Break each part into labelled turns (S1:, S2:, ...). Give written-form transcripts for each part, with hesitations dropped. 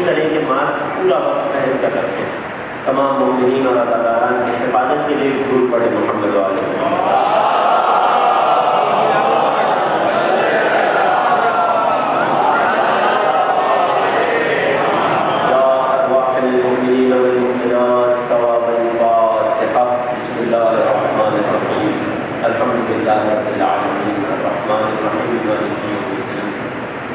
S1: کریں کہ ماسک پورا وقت پہن کر رکھیں۔ تمام مومنین اور اداکاران کی حفاظت کے لیے درود پڑھیں محمد علیہ۔ رب العالمین الرحمن الرحیم مالک یوم الدین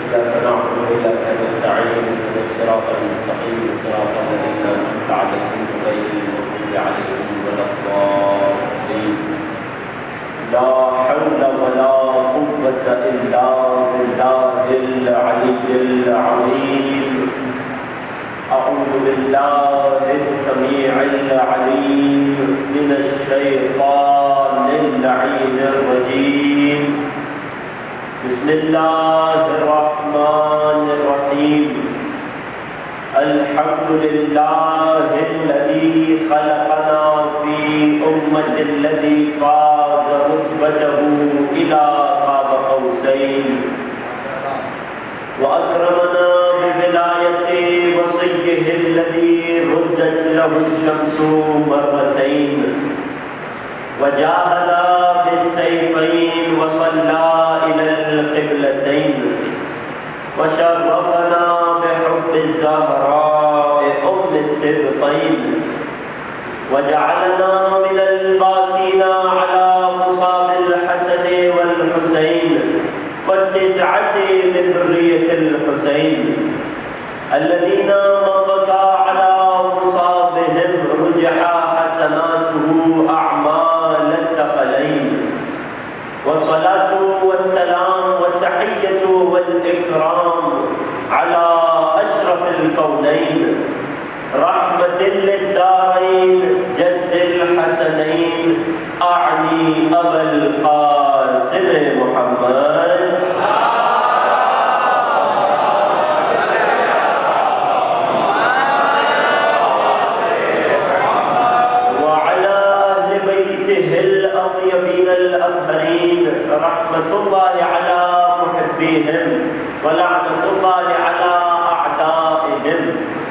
S1: إياك نعبد وإياك نستعين اهدنا الصراط المستقيم صراط الذين أنعمت عليهم غير المغضوب عليهم ولا الضالين لا حول ولا قوة إلا بالله العلي العظيم أعوذ بالله السميع العليم من الشيطان اللعين الرجيم بسم الله الرحمن الرحيم الحمد لله الذي خلقنا في أمة الذي فاز رتبته إلى قاب قوسين وأكرمنا بولاية وصيه الذي ردت له الشمس مرتين وجاهد بالسيفين وصلى إلى القبلتين وشرفنا بحب الزهراء أم السبطين وجعلنا من الباكين على مصاب الحسن والحسين والتسعة من ذرية الحسين الذين من بكى على مصابهم رجح حسناته أعمال الثقلين والصلاة والسلام والتحية والإكرام على أشرف الكونين رحمة للدارين جد الحسنين أعني أبا القاسم محمد وعلى أهل بيته الأطيبين الأطهرين رحمة الله على محبيهم ولعنة الله على أعدائهم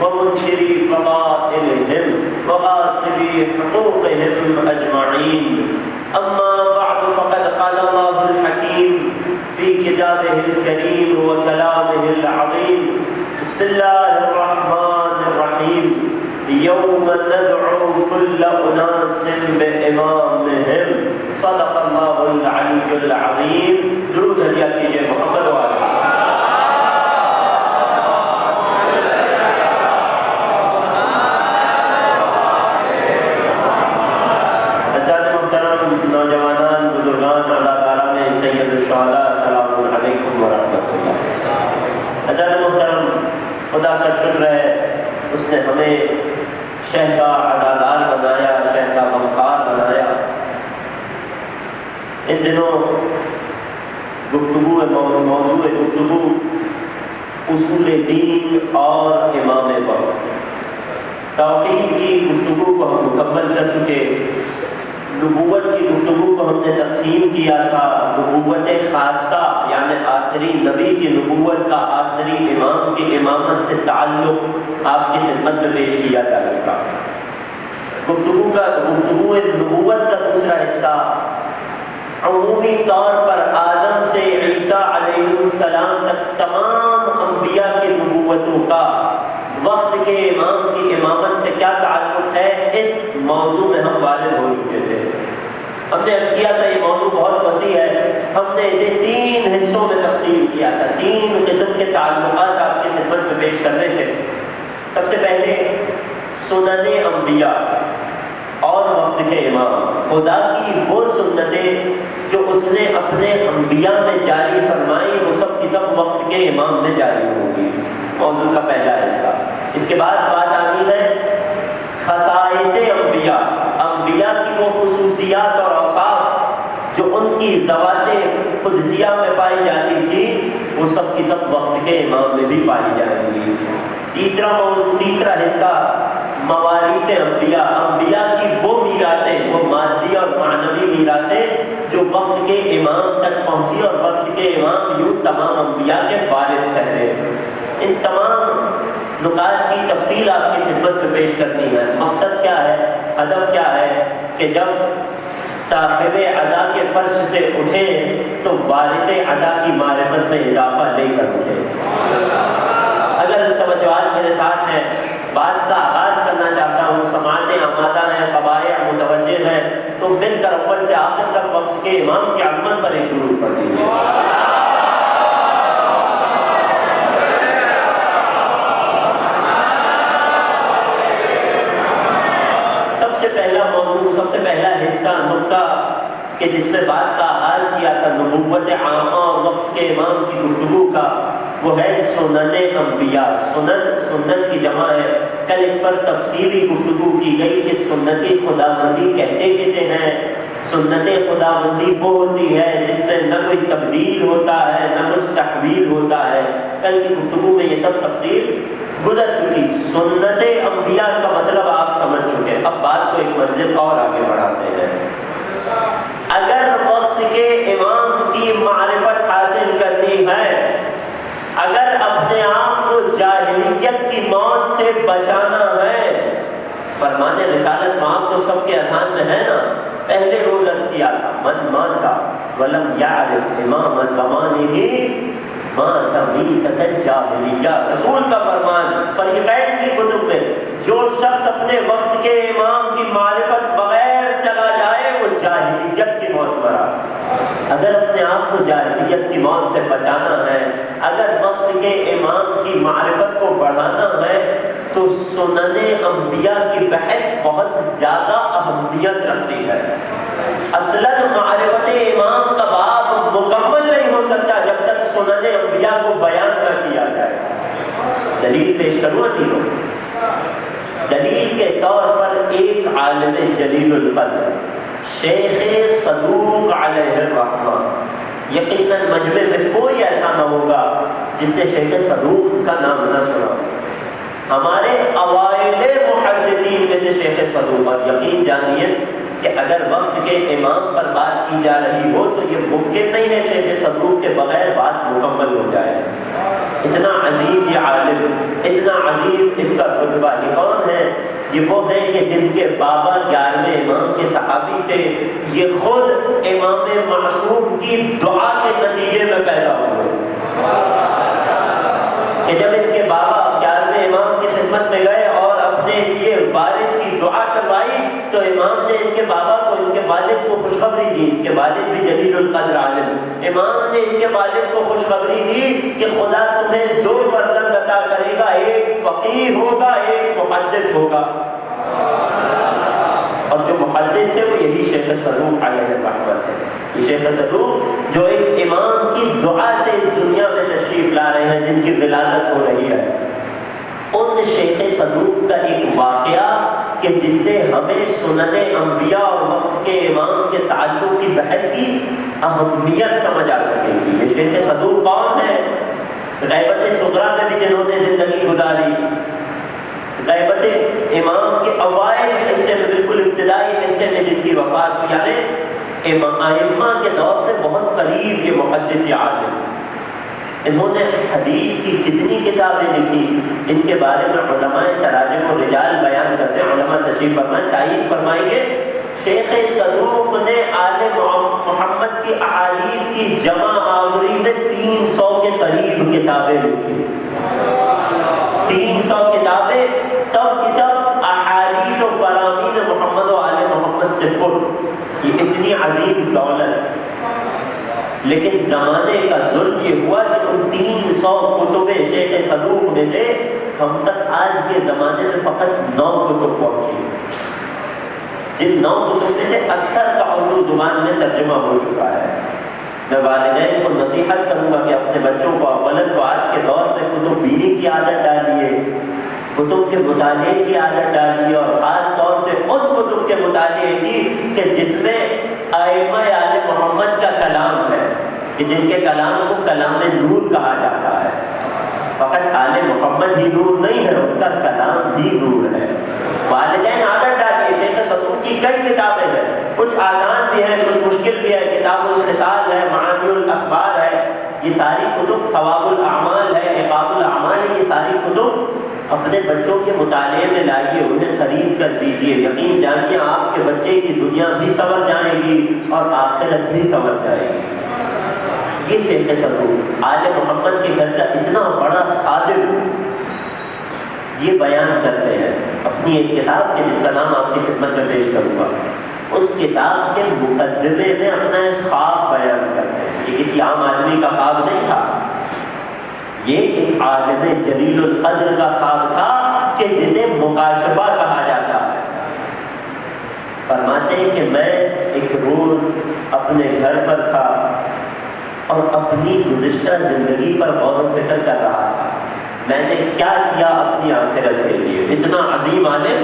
S1: ومنشري فضائلهم وغاسلي حقوقهم أجمعين أما بعد فقد قال الله الحكيم في كتابه الكريم وكلامه العظيم بسم الله الرحمن الرحيم يوم ندعو كل أناس بإمامهم صدق الله العلي العظيم درود هدیہ کیجئے محمد وآلہ نوجوانان بزرگان اداکاران سید الشہداء السلام علیکم ورحمۃ اللہ۔ حضرت محترم خدا کا شکر ہے اس نے ہمیں شہ کا عزادار بنایا، شہ کا غمخوار بنایا۔ ان دنوں موضوع گفتگو اصول دین اور امام وقت توحید کی گفتگو کو ہم مکمل کر چکے۔ نبوت کی گفتگو کو ہم نے تقسیم کیا تھا، نبوت خاصہ یعنی آخری نبی کی نبوت کا آخری امام کی امامت سے تعلق آپ کی خدمت میں پیش کیا جا چکا۔ گفتگو نبوت کا دوسرا حصہ عمومی طور پر آدم سے عیسیٰ علیہ السلام تک تمام انبیاء کی نبوتوں کا وقت کے امام کی امامت سے کیا تعلق ہے، اس موضوع میں ہم واضح ہو چکے تھے۔ ہم نے عرض کیا تھا یہ موضوع بہت وسیع ہے، ہم نے اسے 3 حصوں میں تقسیم کیا تھا، 3 قسم کے تعلقات آپ کی خدمت میں پیش کرنے تھے۔ سب سے پہلے سنن انبیاء اور وقت کے امام، خدا کی وہ سنتیں جو اس نے اپنے انبیاء میں جاری فرمائی وہ سب کی سب وقت کے امام میں جاری ہوں گی، موضوع کا پہلا حصہ۔ اس کے بعد بات آنی ہے خصائص انبیاء، انبیاء کی وہ خصوصیات اور اوصاف جو ان کی ذوات قدسیہ میں پائی جاتی تھی وہ سب کی سب وقت کے امام میں بھی پائی جائیں گی۔ تیسرا حصہ مواریث انبیاء، انبیاء کی وہ میراثیں، وہ مادی اور معنوی میراثیں جو وقت کے امام تک پہنچی اور وقت کے امام یوں تمام انبیاء کے وارث ٹھہرے۔ ان تمام نکات کی تفصیل آپ کی خدمت میں پیش کرنی ہے۔ مقصد کیا ہے، ہدف کیا ہے کہ جب صاحب عزا کے فرش سے اٹھیں تو وارث عزا کی معرفت میں اضافہ لے کر اٹھیں۔ اگر توجہات میرے ساتھ ہیں، بات کا آغاز کرنا چاہتا ہوں، سماعتیں آمادہ ہیں، قبائع متوجہ ہیں، تو مل کر اول سے آخر تک وقت کے امام کی عظمت پر ایک درود پڑھ دیجیے۔ سب سے پہلا حصہ نقطہ کہ جس میں بات کا آغاز کیا تھا نبوت عامہ اور وقت کے امام کی گفتگو کا، وہ ہے سنن انبیاء۔ سنت کی جمع ہے۔ کل اس پر تفصیلی گفتگو کی گئی کہ سنت خداوندی کہتے کسے ہیں۔ سنت خداوندی وہ ہوتی ہے جس میں نہ کوئی تبدیل ہوتا ہے نہ کچھ تحویل ہوتا ہے۔ کل کی گفتگو میں یہ سب تفصیل گزر چکی۔ سنت انبیاء کا مطلب آپ سمجھ چکے۔ اب بات کو ایک منزل اور آگے بڑھاتے ہیں۔ اگر وقت کے امام کی معرفت حاصل کرنی ہے، اگر اپنے آپ کو جاہلیت کی موت سے بچانا ہے، فرمان رسالت معاف تو سب کے اذہان میں ہے نا، پہلے روز عرض کیا تھا من ماتا ولم یعرف امام زمانہ مات میتۃ الجاہلیہ، رسول کا فرمان فریقین کی کتب میں، جو شخص اپنے وقت کے امام کی معرفت بغیر چلا جائے وہ جاہلیت کی موت مرا۔ اگر اپنے آپ کو جاہلیت کی موت سے بچانا ہے، اگر وقت کے امام کی معرفت کو بڑھانا ہے، تو سنن انبیاء کی بحث بہت زیادہ اہمیت رکھتی ہے۔ اصلاً معرفت امام کا باب مکمل نہیں ہو سکتا جب تک سنن انبیاء کو بیان نہ کیا جائے۔ دلیل پیش کروں عزیزوں، دلیل کے طور پر ایک عالم جلیل القدر شیخ صدوق علیہ الرحمہ، یقیناً مجمع میں کوئی ایسا نہ ہوگا جس نے شیخ صدوق کا نام نہ سنا۔ ہمارے اوائل محدثین میں سے شیخ صدوق، اور یقین جانیے کہ اگر وقت کے امام پر بات کی جا رہی ہو تو یہ ممکن نہیں ہے شیخ صدوق کے بغیر بات مکمل ہو جائے۔ اتنا عظیم یہ عالم، اتنا عظیم اس کا رتبہ۔ یہ کون ہے؟ یہ وہ ہیں کہ جن کے بابا 11ویں امام کے صحابی تھے، یہ خود امام معصوم کی دعا کے نتیجے میں پیدا ہوئے کہ جب ان کے بابا 11ویں امام کی خدمت میں گئے اور اپنے لیے وارث کی دعا کروائی تو امام نے ان کے بابا کو، ان کے والد کو خوشخبری دی۔ ان کے والد بھی جلیل القدر عالم، امام نے ان کے والد کو خوشخبری دی کہ خدا تمہیں 2 فرزند عطا کرے گا، ایک فقیہ ہوگا ایک محدث ہوگا۔ اور جو محدث تھے وہ یہی شیخ صدوق علیہ الرحمہ ہے۔ یہ شیخ صدوق جو ایک امام کی دعا سے اس دنیا میں تشریف لا رہے ہیں، جن کی ولادت ہو رہی ہے، ان شیخ صدوق کا ایک واقعہ کہ جس سے ہمیں سنن انبیاء اور وقت کے امام کے تعلق کی بحث کی اہمیت سمجھ آ سکے گی۔ یہ شیخ صدوق کون ہے؟ غیبت صغریٰ میں بھی جنہوں نے زندگی گزاری، غیبت امام کے اوائل حصے میں، بالکل ابتدائی حصے میں جن کی وفات ہوئی، یعنی ائمہ کے دور سے بہت قریب یہ محدث عالم۔ انہوں نے حدیث کی کتنی کتابیں لکھی، ان کے بارے میں علماء تراجم و رجال بیان کرتے ہیں۔ علماء تشریف فرمائیں، تائید فرمائیں گے شیخ صدوق نے آل محمد کی احادیث کی جمع آوری میں 300 کے قریب کتابیں لکھی۔ 300 کتابیں، سب کی سب احادیث و فرامین محمد و آل محمد سے پر۔ یہ اتنی عظیم دولت، لیکن زمانے کا ظلم یہ ہوا کہ ان 300 کتب شیخ صدوق میں سے ہم تک آج کے زمانے میں فقط 9 کتب پہنچی، جن 9 کتب میں سے اکثر کا اردو زبان میں ترجمہ ہو چکا ہے۔ میں والدین کو نصیحت کروں گا کہ اپنے بچوں کو اولن تو آج کے دور میں کتب بینی کی عادت ڈالیے، کتب کے مطالعے کی عادت ڈالیے، اور خاص طور سے ان کتب کے مطالعے کی کہ جس میں ائمہ آل محمد کا کلام ہے، کہ جن کے کلام کو کلام نور کہا جاتا ہے۔ فقط آل محمد ہی نور نہیں ہے، ان کا کلام بھی نور ہے۔ والدین عادت ڈالیے۔ شیخ صدوق کی کئی کتابیں ہیں، کچھ آسان بھی ہیں کچھ مشکل بھی ہے۔ کتاب الخصال ہے، معانی الاخبار ہے، یہ ساری کتب ثواب الاعمال ہے، عقاب الاعمال ہے، یہ ساری کتب اپنے بچوں کے مطالعے میں لائیے، انہیں خرید کر دیجیے، یقین جانیے آپ کے بچے کی دنیا بھی سنور جائے گی اور آخرت بھی سنور جائے گی۔ یہ شیخ صدوق آل محمد کے گھر کا اتنا بڑا خادم یہ بیان کرتے ہیں اپنی ایک کتاب کے جس کا نام آپ کی خدمت میں پیش کروں گا۔ اس کتاب کے مقدمے میں اپنا ایک خواب بیان کرتے ہیں۔ یہ کسی عام آدمی کا خواب نہیں تھا، یہ ایک عالم جلیل القدر کا خواب تھا کہ جسے مکاشفہ کہا جاتا ہے۔ فرماتے ہیں کہ میں ایک روز اپنے گھر پر تھا اور اپنی گزشتہ زندگی پر غور و فکر کر رہا تھا، میں نے کیا کیا اپنی آخرت کے لیے۔ اتنا عظیم عالم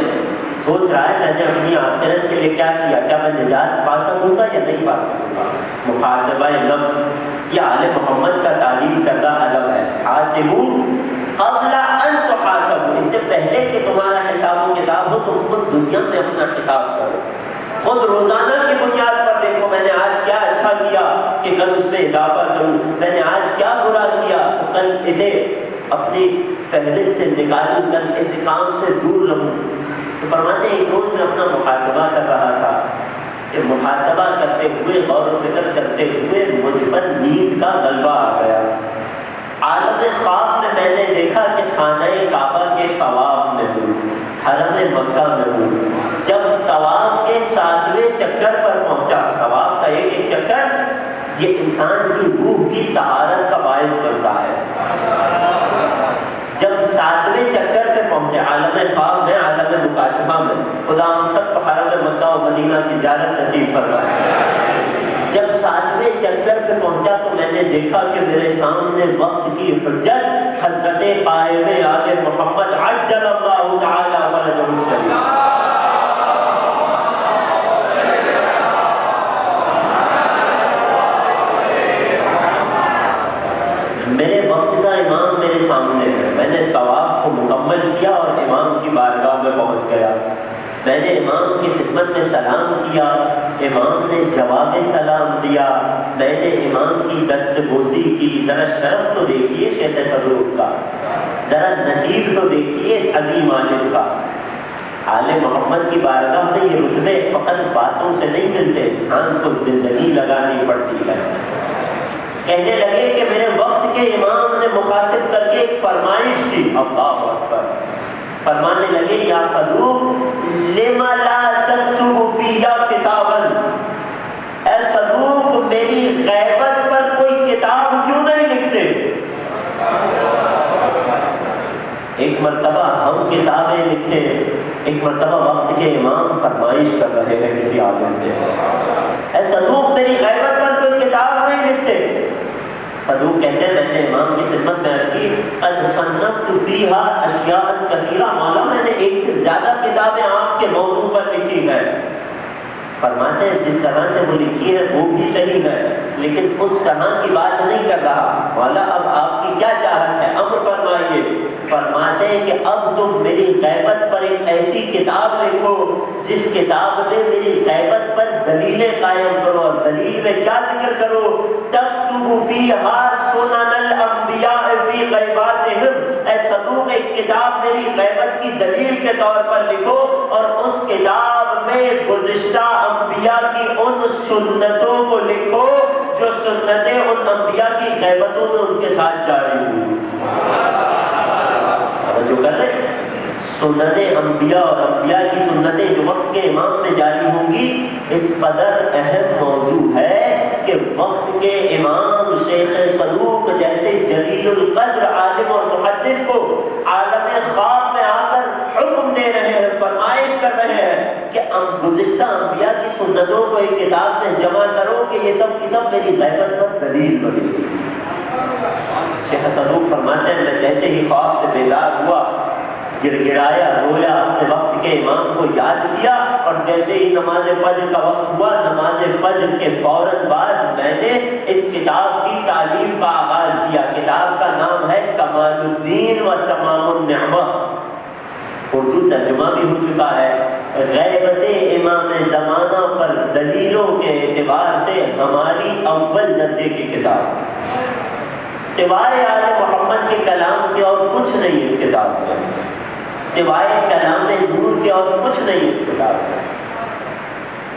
S1: سوچ رہا ہے میں نے اپنی آخرت کے لیے کیا کیا، کیا میں نجات پا سکوں گا یا نہیں پا سکوں گا۔ محاسبہ نفس یہ آل محمد کا تعلیم کردہ ادب ہے۔ حاسبوا قبل ان تحاسبوا، اس سے پہلے کہ تمہارا حساب و کتاب ہو تم خود دنیا میں اپنا حساب کرو، خود روزانہ کی بنیاد پر دیکھو میں نے آج کیا اچھا کیا کہ کل اس میں اضافہ کروں، میں نے آج کیا برا کیا تو کل اسے اپنی فہرست سے نکالوں، کل اس کام سے دور رہوں۔ تو فرماتے ہیں ایک روز میں اپنا محاسبہ کر رہا تھا کہ محاسبہ کرتے ہوئے غور و فکر کرتے ہوئے مجھ پر نیند کا غلبہ آ گیا۔ عالم خواب میں نے دیکھا کہ خانہ کعبہ کے طواف میں ہوں، حرم مکہ میں ہوں۔ جب طواف کے 7ویں چکر پر پہنچا، طواف کا ایک چکر یہ انسان کی روح کی طہارت کا باعث بنتا ہے۔ جب 7ویں چکر پہ پہنچے عالم خواب میں، عالم مکاشفہ میں، خدا ہم سب کو حرم مکہ و مدینہ کی زیارت نصیب فرمائے۔ جب 7ویں چکر پہ پہنچا تو میں نے دیکھا کہ میرے سامنے وقت کی حجت حضرت قائم آل محمد عجل اللہ تعالی فرجہ الشریف، میرے وقت کا امام میرے سامنے ہے۔ میں نے طواف کو مکمل کیا اور امام کی بارگاہ میں پہنچ گیا۔ میں نے امام کی خدمت میں سلام کیا، امام نے جواب سلام دیا، میں نے امام کی دست بوسی کی۔ ذرا شرف تو دیکھیے شیخ صدوق کا، ذرا نصیب تو دیکھیے اس عظیم عالم کا۔ آل محمد کی بارگاہ میں یہ رتبے فقط باتوں سے نہیں ملتے، انسان کو زندگی لگانی پڑتی ہے۔ کہنے لگے کہ میرے وقت کے امام نے مخاطب کر کے ایک فرمائش کی، اللہ اکبر، فرمانے لگے یا صدوق لما لا تكتب فيها کتابا، اے صدوق میری غیبت پر کوئی کتاب کیوں نہیں لکھتے؟ ایک مرتبہ ہم کتابیں لکھیں، ایک مرتبہ وقت کے امام فرمائش کر رہے ہیں کسی عالم سے، اے صدوق میری غیبت پر کوئی کتاب نہیں لکھتے۔ صدوق کہتے ہیں میں نے امام کی خدمت میں عرض کی قد صنفت فیہا اشیاء کثیرہ، مولا میں نے ایک سے زیادہ کتابیں آپ کے موضوع پر لکھی ہیں۔ فرماتے ہیں جس طرح سے وہ لکھی ہے وہ بھی صحیح ہے، لیکن اس طرح کی بات نہیں کر رہا، مولا اب آپ کی کیا چاہت ہے، امر فرمائیے۔ فرماتے ہیں کہ اب تم میری غیبت پر ایک ایسی کتاب لکھو جس کتاب میں میری غیبت پر دلیلیں قائم کرو، اور دلیل میں کیا ذکر کرو، تکتب فیہا سنن الانبیاء فی غیباتہم، اے صدوق ایک کتاب میری غیبت کی دلیل کے طور پر لکھو، اور اس کتاب میں گزشتہ انبیاء کی ان سنتوں کو لکھو جو سنتیں ان انبیاء کی غیبتوں میں ان کے ساتھ جاری ہوئی۔ جو کر رہے سنت انبیاء اور انبیاء کی سنتیں جو وقت کے امام میں جاری ہوں گی، اس قدر اہم موضوع ہے کہ وقت کے امام شیخ صدوق جیسے جلیل القدر عالم اور محدث کو عالم خواب میں آ کر حکم دے رہے ہیں، فرمائش کر رہے ہیں کہ گزشتہ انبیاء کی سنتوں کو ایک کتاب میں جمع کرو کہ یہ سب کی سب میری غیبت پر دلیل بنے گی۔ شیخ صدوق فرماتے ہیں میں جیسے ہی خواب سے بیدار ہوا، گڑ گڑایا، رویا، اپنے وقت کے امام کو یاد کیا، اور جیسے ہی نماز فجر کا وقت ہوا، نماز فجر کے فوراً بعد میں نے اس کتاب کی تعلیف کا آغاز کیا۔ کتاب کا نام ہے کمال الدین و تمام النعمہ، اردو ترجمہ بھی ہو چکا ہے۔ غیبت امام زمانہ پر دلیلوں کے اعتبار سے ہماری اول درجے کی کتاب، سوائے آل محمد کے کلام کے اور کچھ نہیں اس کتاب کتاب میں، سوائے کلام نور کے اور کچھ نہیں اس کتاب میں۔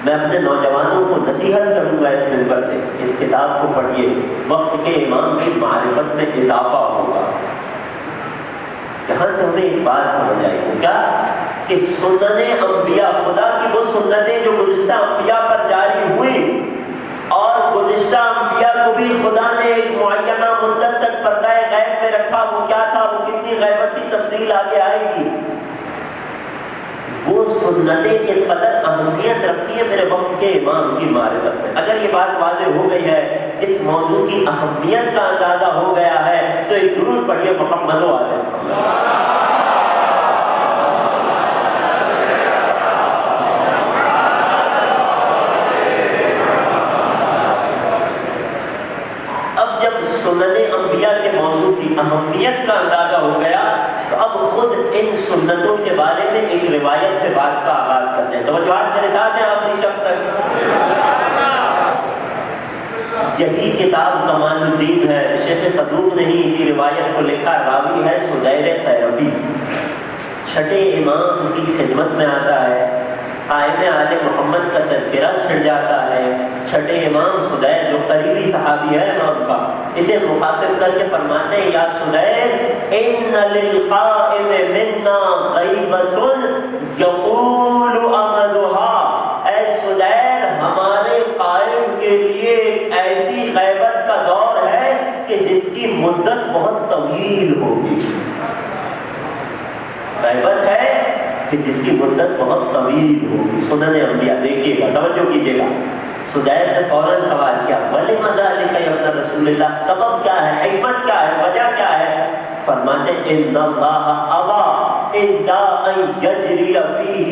S1: میں اپنے نوجوانوں کو نصیحت کروں گا اس منبر سے، اس کتاب کو پڑھیے، وقت کے امام کی معرفت میں اضافہ ہوگا۔ یہاں سے ہمیں ایک بات سمجھ آئی ہے کیا کہ سنن انبیاء، خدا کی وہ سنتیں جو گزشتہ انبیاء پر جاری ہوئی، اور گزشتہ انبیاء کو بھی خدا نے ایک معینہ مدت تک پردہ غیب میں رکھا، وہ کیا تھا، وہ کتنی غیبت کی تفصیل آگے آئے گی۔ وہ سنتیں اس قدر اہمیت رکھتی ہیں میرے وقت کے امام کی معرفت میں۔ اگر یہ بات واضح ہو گئی ہے، اس موضوع کی اہمیت کا اندازہ ہو گیا ہے، تو ایک درود پڑھیے محمد و آل محمد۔ سنن انبیاء کے موضوع کی اہمیت کا اندازہ ہو گیا، تو اب خود ان سنتوں کے بارے میں ایک روایت سے بات کا آغاز کرتے ہیں۔ توجہات میرے ساتھ ہیں آخری شخص تک۔ یہی کتاب کمال الدین ہے، شیخ صدوق نے ہی اسی روایت کو لکھا، راوی ہے سدیر سیرفی۔ چھٹے امام کی خدمت میں آتا ہے، قائم آل محمد کا تذکرہ چھڑ جاتا ہے۔ چھٹے امام سدیر جو قریبی صحابی ہے امام کا، اسے مخاطب کر کے فرماتے ہیں، یا سدیر ان للقائم منا غیبۃ یقول امدها، اے سدیر ہمارے قائم کے لیے ایک ایسی غیبت کا دور ہے کہ جس کی مدت بہت طویل ہوگی۔ غیبت ہے کہ جس کی مدت بہت طویل ہوگی۔ سنن انبیاء دیکھیے گا، توجہ کیجیے گا۔ سدیر نے فوراً سوال کیا، وَلِمَ ذَلِكَ يَا ابْنَ رسول اللہ، سبب کیا ہے، حکمت کیا ہے، وجہ کیا ہے؟ فرماتے ہیں إِنَّ اللَّهَ أَبَى إِلَّا أَن يَجْرِيَ فِيهِ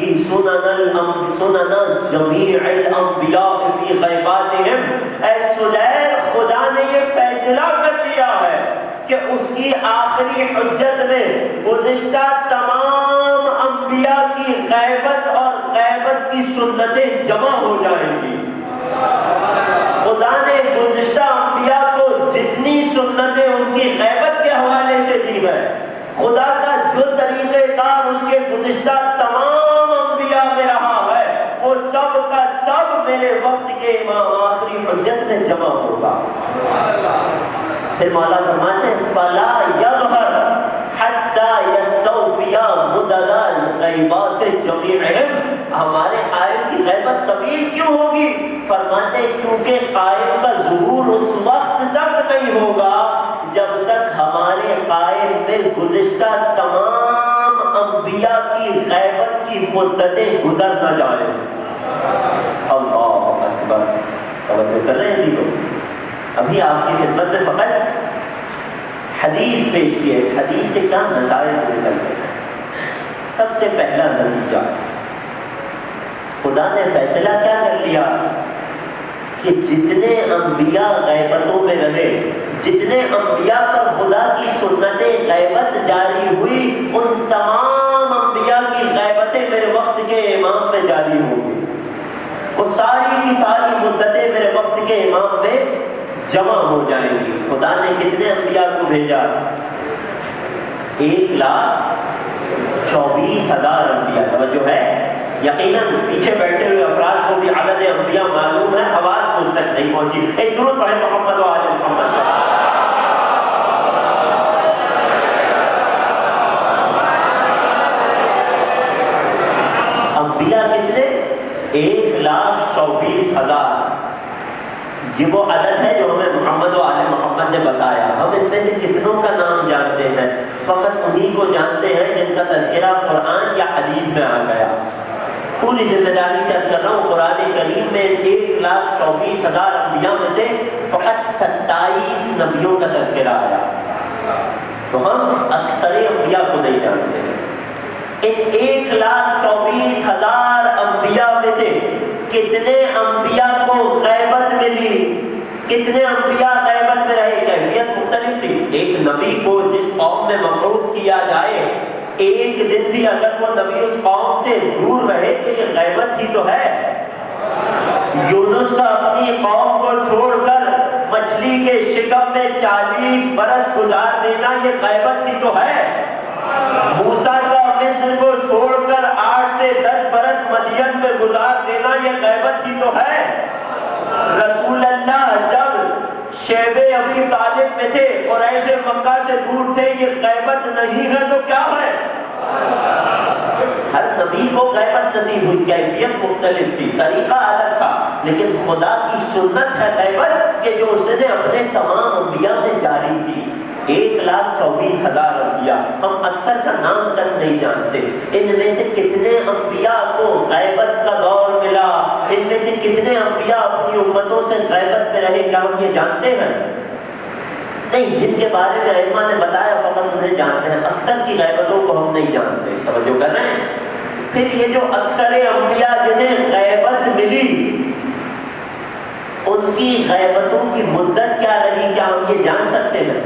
S1: سُنَنَ جَمِيعِ الْأَنْبِيَاءِ فِي غَیبَاتِهِمْ۔ اے سدیر، خدا نے یہ فیصلہ کر دیا ہے کہ اس کی آخری حجت میں گزشتہ تمام انبیاء کی غیبت اور غیبت کی سنتیں جمع ہو جائیں گی۔ خدا نے گزشتہ انبیاء کو جتنی سنتیں ان کی غیبت کے حوالے سے دی ہے، خدا کا جو طریقہ کار اس کے گزشتہ تمام انبیاء میں رہا ہے، وہ سب کا سب میرے وقت کے امام آخری حجت میں جمع ہوگا۔ پھر مولا فرماتے ہیں فَلَا يَظْهَرْ حَتَّى يَسْتَوْفِيَ مُدَدَ الْغَیبَاتِ جَمِيعِهِمْ۔ ہمارے قائم کی غیبت طویل کیوں ہوگی؟ فرماتے ہیں کیونکہ قائم کا ظہور اس وقت تک نہیں ہوگا جب تک ہمارے قائم میں گزشتہ تمام انبیاء کی غیبت کی مدتیں گزر نہ جائیں۔ اللہ اکبر، توجہ کر رہے ہیں جی؟ ابھی آپ کی خدمت میں فقط حدیث پیش کی ہے، اس حدیث سے کیا نتائج نکلتے ہیں؟ سب سے پہلا نتیجہ، خدا نے فیصلہ کیا کر لیا کہ جتنے انبیاء غیبتوں میں رہے، جتنے انبیاء پر خدا کی سنت غیبت جاری ہوئی، ان تمام انبیاء کی غیبتیں میرے وقت کے امام میں جاری ہوگی۔ وہ ساری کی ساری مدتیں میرے وقت کے امام میں جمع ہو جائیں گی۔ خدا نے کتنے انبیاء کو بھیجا؟ 1,24,000 انبیاء۔ توجہ ہے؟ یقیناً پیچھے بیٹھے ہوئے افراد کو بھی عدد انبیاء معلوم ہے، آواز مجھ تک نہیں پہنچی۔ ایک درود پڑھیں محمد و آل محمد۔ انبیاء کتنے؟ 1,24,000۔ یہ وہ عدد ہے جو ہمیں محمد و آل محمد نے بتایا۔ ہم ان میں سے کتنوں کا نام جانتے ہیں؟ فقط انہی کو جانتے ہیں جن کا تذکرہ قرآن یا حدیث میں آ گیا۔ پوری ذمہ داری سے عرض کر رہا ہوں، قرآن کریم میں 1,24,000 انبیاء میں سے فقط 27 نبیوں کا تذکرہ آیا، تو ہم اکثر انبیاء کو نہیں جانتے ہیں۔ ان 1,24,000 انبیاء میں سے کتنے انبیاء کو غیبت ملی؟ کتنے انبیاء غیبت میں رہے؟ کیفیت مختلف تھی۔ ایک نبی کو جس قوم میں مبعوث کیا جائے، ایک دن بھی اگر وہ نبی اس قوم سے دور رہے تو یہ غیبت ہی تو ہے۔ یونس کا اپنی قوم کو چھوڑ کر مچھلی کے شکم میں 40 برس گزار دینا، یہ غیبت ہی تو ہے۔ مکہ سے دور تھے، یہ غیبت نہیں ہے تو کیا ہے؟ ہر نبی کو غیبت نصیب ہوئی، کیفیت مختلف تھی، طریقہ الگ تھا، لیکن خدا کی سنت ہے غیبت کہ جو اس نے اپنے تمام انبیاء میں جاری کی۔ 1,24,000 انبیاء، ہم اکثر کا نام تک نہیں جانتے۔ ان میں سے کتنے انبیاء کو غیبت کا دور ملا؟ ان میں سے کتنے انبیاء اپنی امتوں سے غیبت میں رہے؟ کیا ہم یہ جانتے ہیں؟ نہیں، جن کے بارے میں ائمہ نے بتایا فقط انہیں جانتے ہیں، اکثر کی غیبتوں کو ہم نہیں جانتے۔ توجہ کر رہے ہیں؟ پھر یہ جو اکثر انبیاء جنہیں غیبت ملی، اس کی غیبتوں کی مدت کیا رہی؟ کیا ہم یہ جان سکتے ہیں؟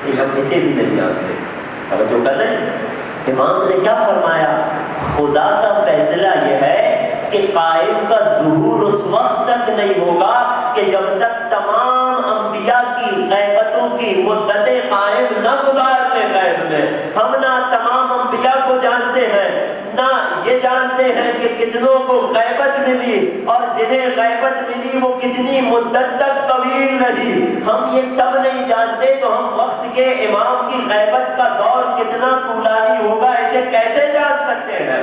S1: ہم اسے بھی نہیں جانتے۔ توجہ کر رہے ہیں؟ امام نے کیا فرمایا؟ خدا کا فیصلہ یہ ہے کہ قائم کا ظہور اس وقت تک نہیں ہوگا کہ جب تک تمام انبیاء کی غیبتوں کی مدتیں قائم نہ گزار لیں غیب میں۔ ہم نہ تمام انبیاء کو جانتے ہیں، نہ یہ جانتے ہیں کہ کتنوں کو غیبت ملی، اور جنہیں غیبت ملی وہ کتنی مدت تک طویل رہی، ہم یہ سب نہیں جانتے۔ تو ہم وقت کے امام کی غیبت کا دور کتنا طولانی ہوگا اسے کیسے جان سکتے ہیں؟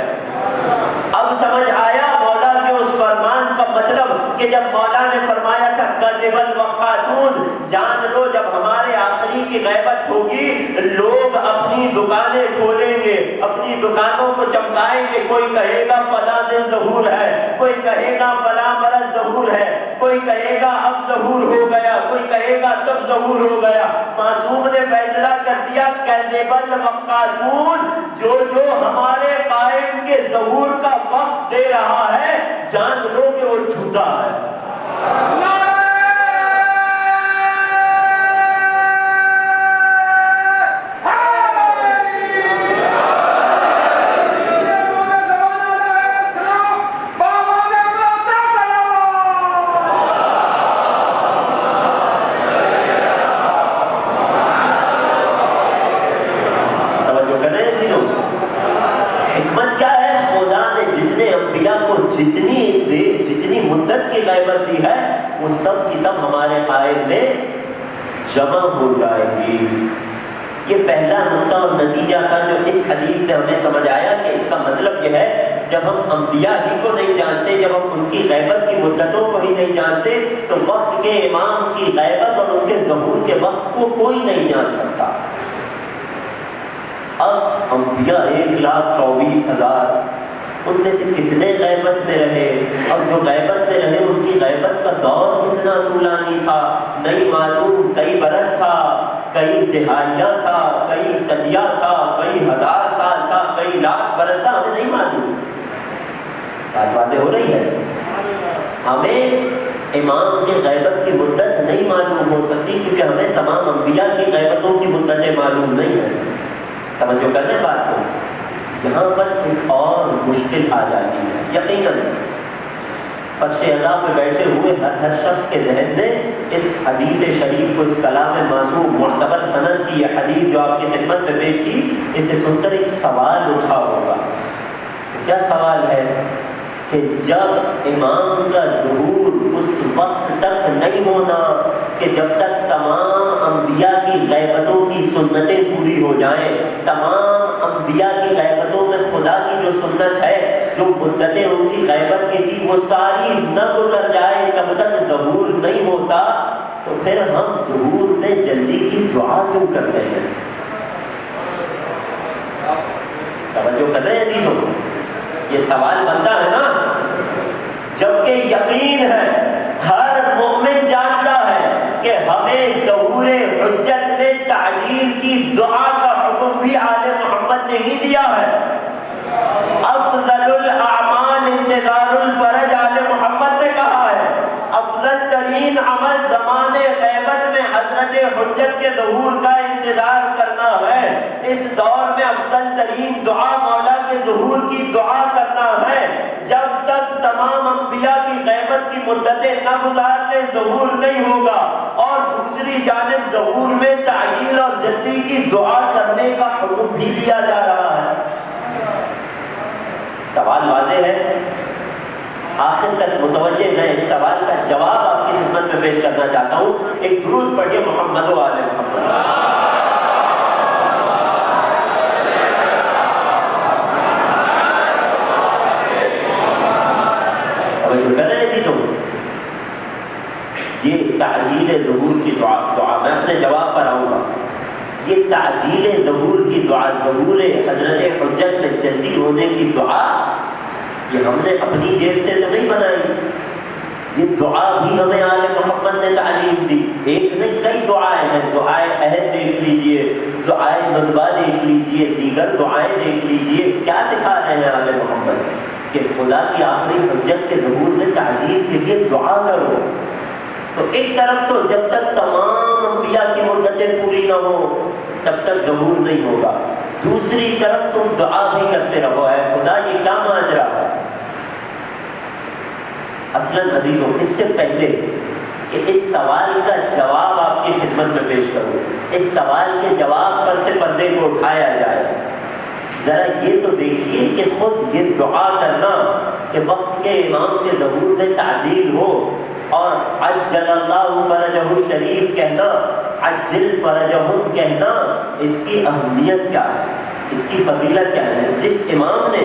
S1: اب سمجھ آیا مولا کے اس فرمان کا مطلب کہ جب مولا نے فرمایا تھا کذب الوقاتون، جان لو جب ہمارے آخری کی غیبت ہوگی لوگ اپنی دکانیں کھولیں گے، اپنی دکانوں کو چمکائیں گے، کوئی کہے گا فلاں دن ظہور ہے، کوئی کہے گا فلاں برس ظہور ہے، کوئی کہے گا اب ظہور ہو گیا، کوئی کہے گا تب ظہور ہو گیا۔ معصوم نے فیصلہ کر دیا کذب الوقاتون، جو جو ہمارے قائم کے ظہور کا وقت دے رہا ہے جان لو کہ وہ جھوٹا ہے۔ جتنی مدت کی غیبت دی ہے وہ سب کی سب ہمارے قائم میں جمع ہو جائے گی۔ یہ پہلا نقطہ اور نتیجہ تھا جو اس حدیث سے ہمیں سمجھ آیا کہ اس کا مطلب یہ ہے جب ہم انبیاء ہی کو نہیں جانتے، جب ہم ان کی غیبت کی مدتوں کو ہی نہیں جانتے تو وقت کے امام کی غیبت اور ان کے ظہور کے وقت کو کوئی نہیں جان سکتا۔ اب انبیاء 1,24,000، ان میں سے کتنے غیبت میں رہے، اور جو غیبت میں رہے ان کی غیبت کا دور کتنا طولانی تھا نہیں معلوم، کئی برس تھا، کئی دہائیاں تھا، کئی صدیاں تھا، کئی 1000 سال تھا، کئی لاکھ برس تھا، ہمیں نہیں معلوم۔ باتیں ہو رہی ہے؟ ہمیں امام کی غیبت کی مدت نہیں معلوم ہو سکتی کیونکہ ہمیں تمام انبیاء کی غیبتوں کی مدتیں معلوم نہیں ہیں۔ توجہ کرنے بات کو، یہاں پر ایک اور مشکل آ جاتی ہے۔ یقیناً فرش عزا پہ بیٹھے ہوئے ہر شخص کے ذہن میں اس حدیث شریف کو، اس کلام معصوم معتبر سند کی یہ حدیث جو آپ کی خدمت میں پیش کی، اسے سن کر ایک سوال اٹھا ہوگا۔ کیا سوال ہے؟ کہ جب امام کا ظہور اس وقت تک نہیں ہونا کہ جب تک تمام انبیاء کی غیبتوں کی سنتیں پوری ہو جائیں، تمام انبیاء کی غیبتوں میں خدا کی جو سنت ہے، جو مدتیں ان کی غیبت کی تھی وہ ساری نہ گزر جائے، جب تک ظہور نہیں ہوتا تو پھر ہم ظہور میں جلدی کی دعا کیوں کرتے ہیں؟ توجہ کر رہے ہیں عزیزوں؟ یہ سوال بنتا ہے نا، جبکہ یقین ہے ہر مومن جانتا ہے کہ ہمیں ظہور حجت میں تعجیل کی دعا کا حکم بھی آل محمد نے ہی دیا ہے۔ افضل الاعمال انتظار الفرج، آل محمد نے کہا ہے افضل ترین عمل زمانے غیبت میں حضرت حجت کے ظہور کا انتظار کرنا ہے۔ اس دور میں افضل ترین دعا مولا کے ظہور کی دعا کرنا ہے۔ جب تک تمام انبیاء کی غیبت کی مدتیں نہ گزار لیں ظہور نہیں ہوگا، اور دوسری جانب ظہور میں تعجیل اور جلدی کی دعا کرنے کا حکم بھی دیا جا رہا ہے۔ سوال واضح ہے، آخر تک متوجہ میں اس سوال کا جواب آپ کی خدمت میں پیش کرنا چاہتا ہوں۔ ایک درود پڑھیے محمد و آل محمد۔ تعجیل ظہور کی دعا میں اپنے جواب پر آؤں گا. یہ تعجیل ظہور کی دعا، ظہور حضرت حجت میں جلدی ہونے کی دعا، یہ ہم نے اپنی جیب سے تو نہیں بنائی. یہ دعا بھی ہمیں آل محمد نے تعلیم دی. ایک نہیں کئی دعائیں ہیں. دعائے عہد دیکھ لیجئے، دعائے ندبہ دیکھ لیجئے، دیگر دعائیں دیکھ لیجئے. کیا سکھا رہے ہیں آل محمد؟ کہ خدا کی آخری حجت کے ظہور میں تعجیل کے لیے دعا کرو. تو ایک طرف تو جب تک تمام انبیاء کی مدتیں پوری نہ ہو تب تک ظہور نہیں ہوگا. دوسری طرف تم دعا بھی کرتے رہو، اے خدا یہ کیا ماجرا ہے. اصلاً عزیزوں، اس سے پہلے کہ اس سوال کا جواب آپ کی خدمت میں پیش کروں، اس سوال کے جواب پر سے پردے کو اٹھایا جائے، ذرا یہ تو دیکھیے کہ خود یہ دعا کرنا کہ وقت کے امام کے ظہور میں تعجیل ہو، اور عجل اللہ فرجہ الشریف کہنا، عجل فرجہم کہنا، اس کی اہمیت کیا ہے، اس کی فضیلت کیا ہے. جس امام نے،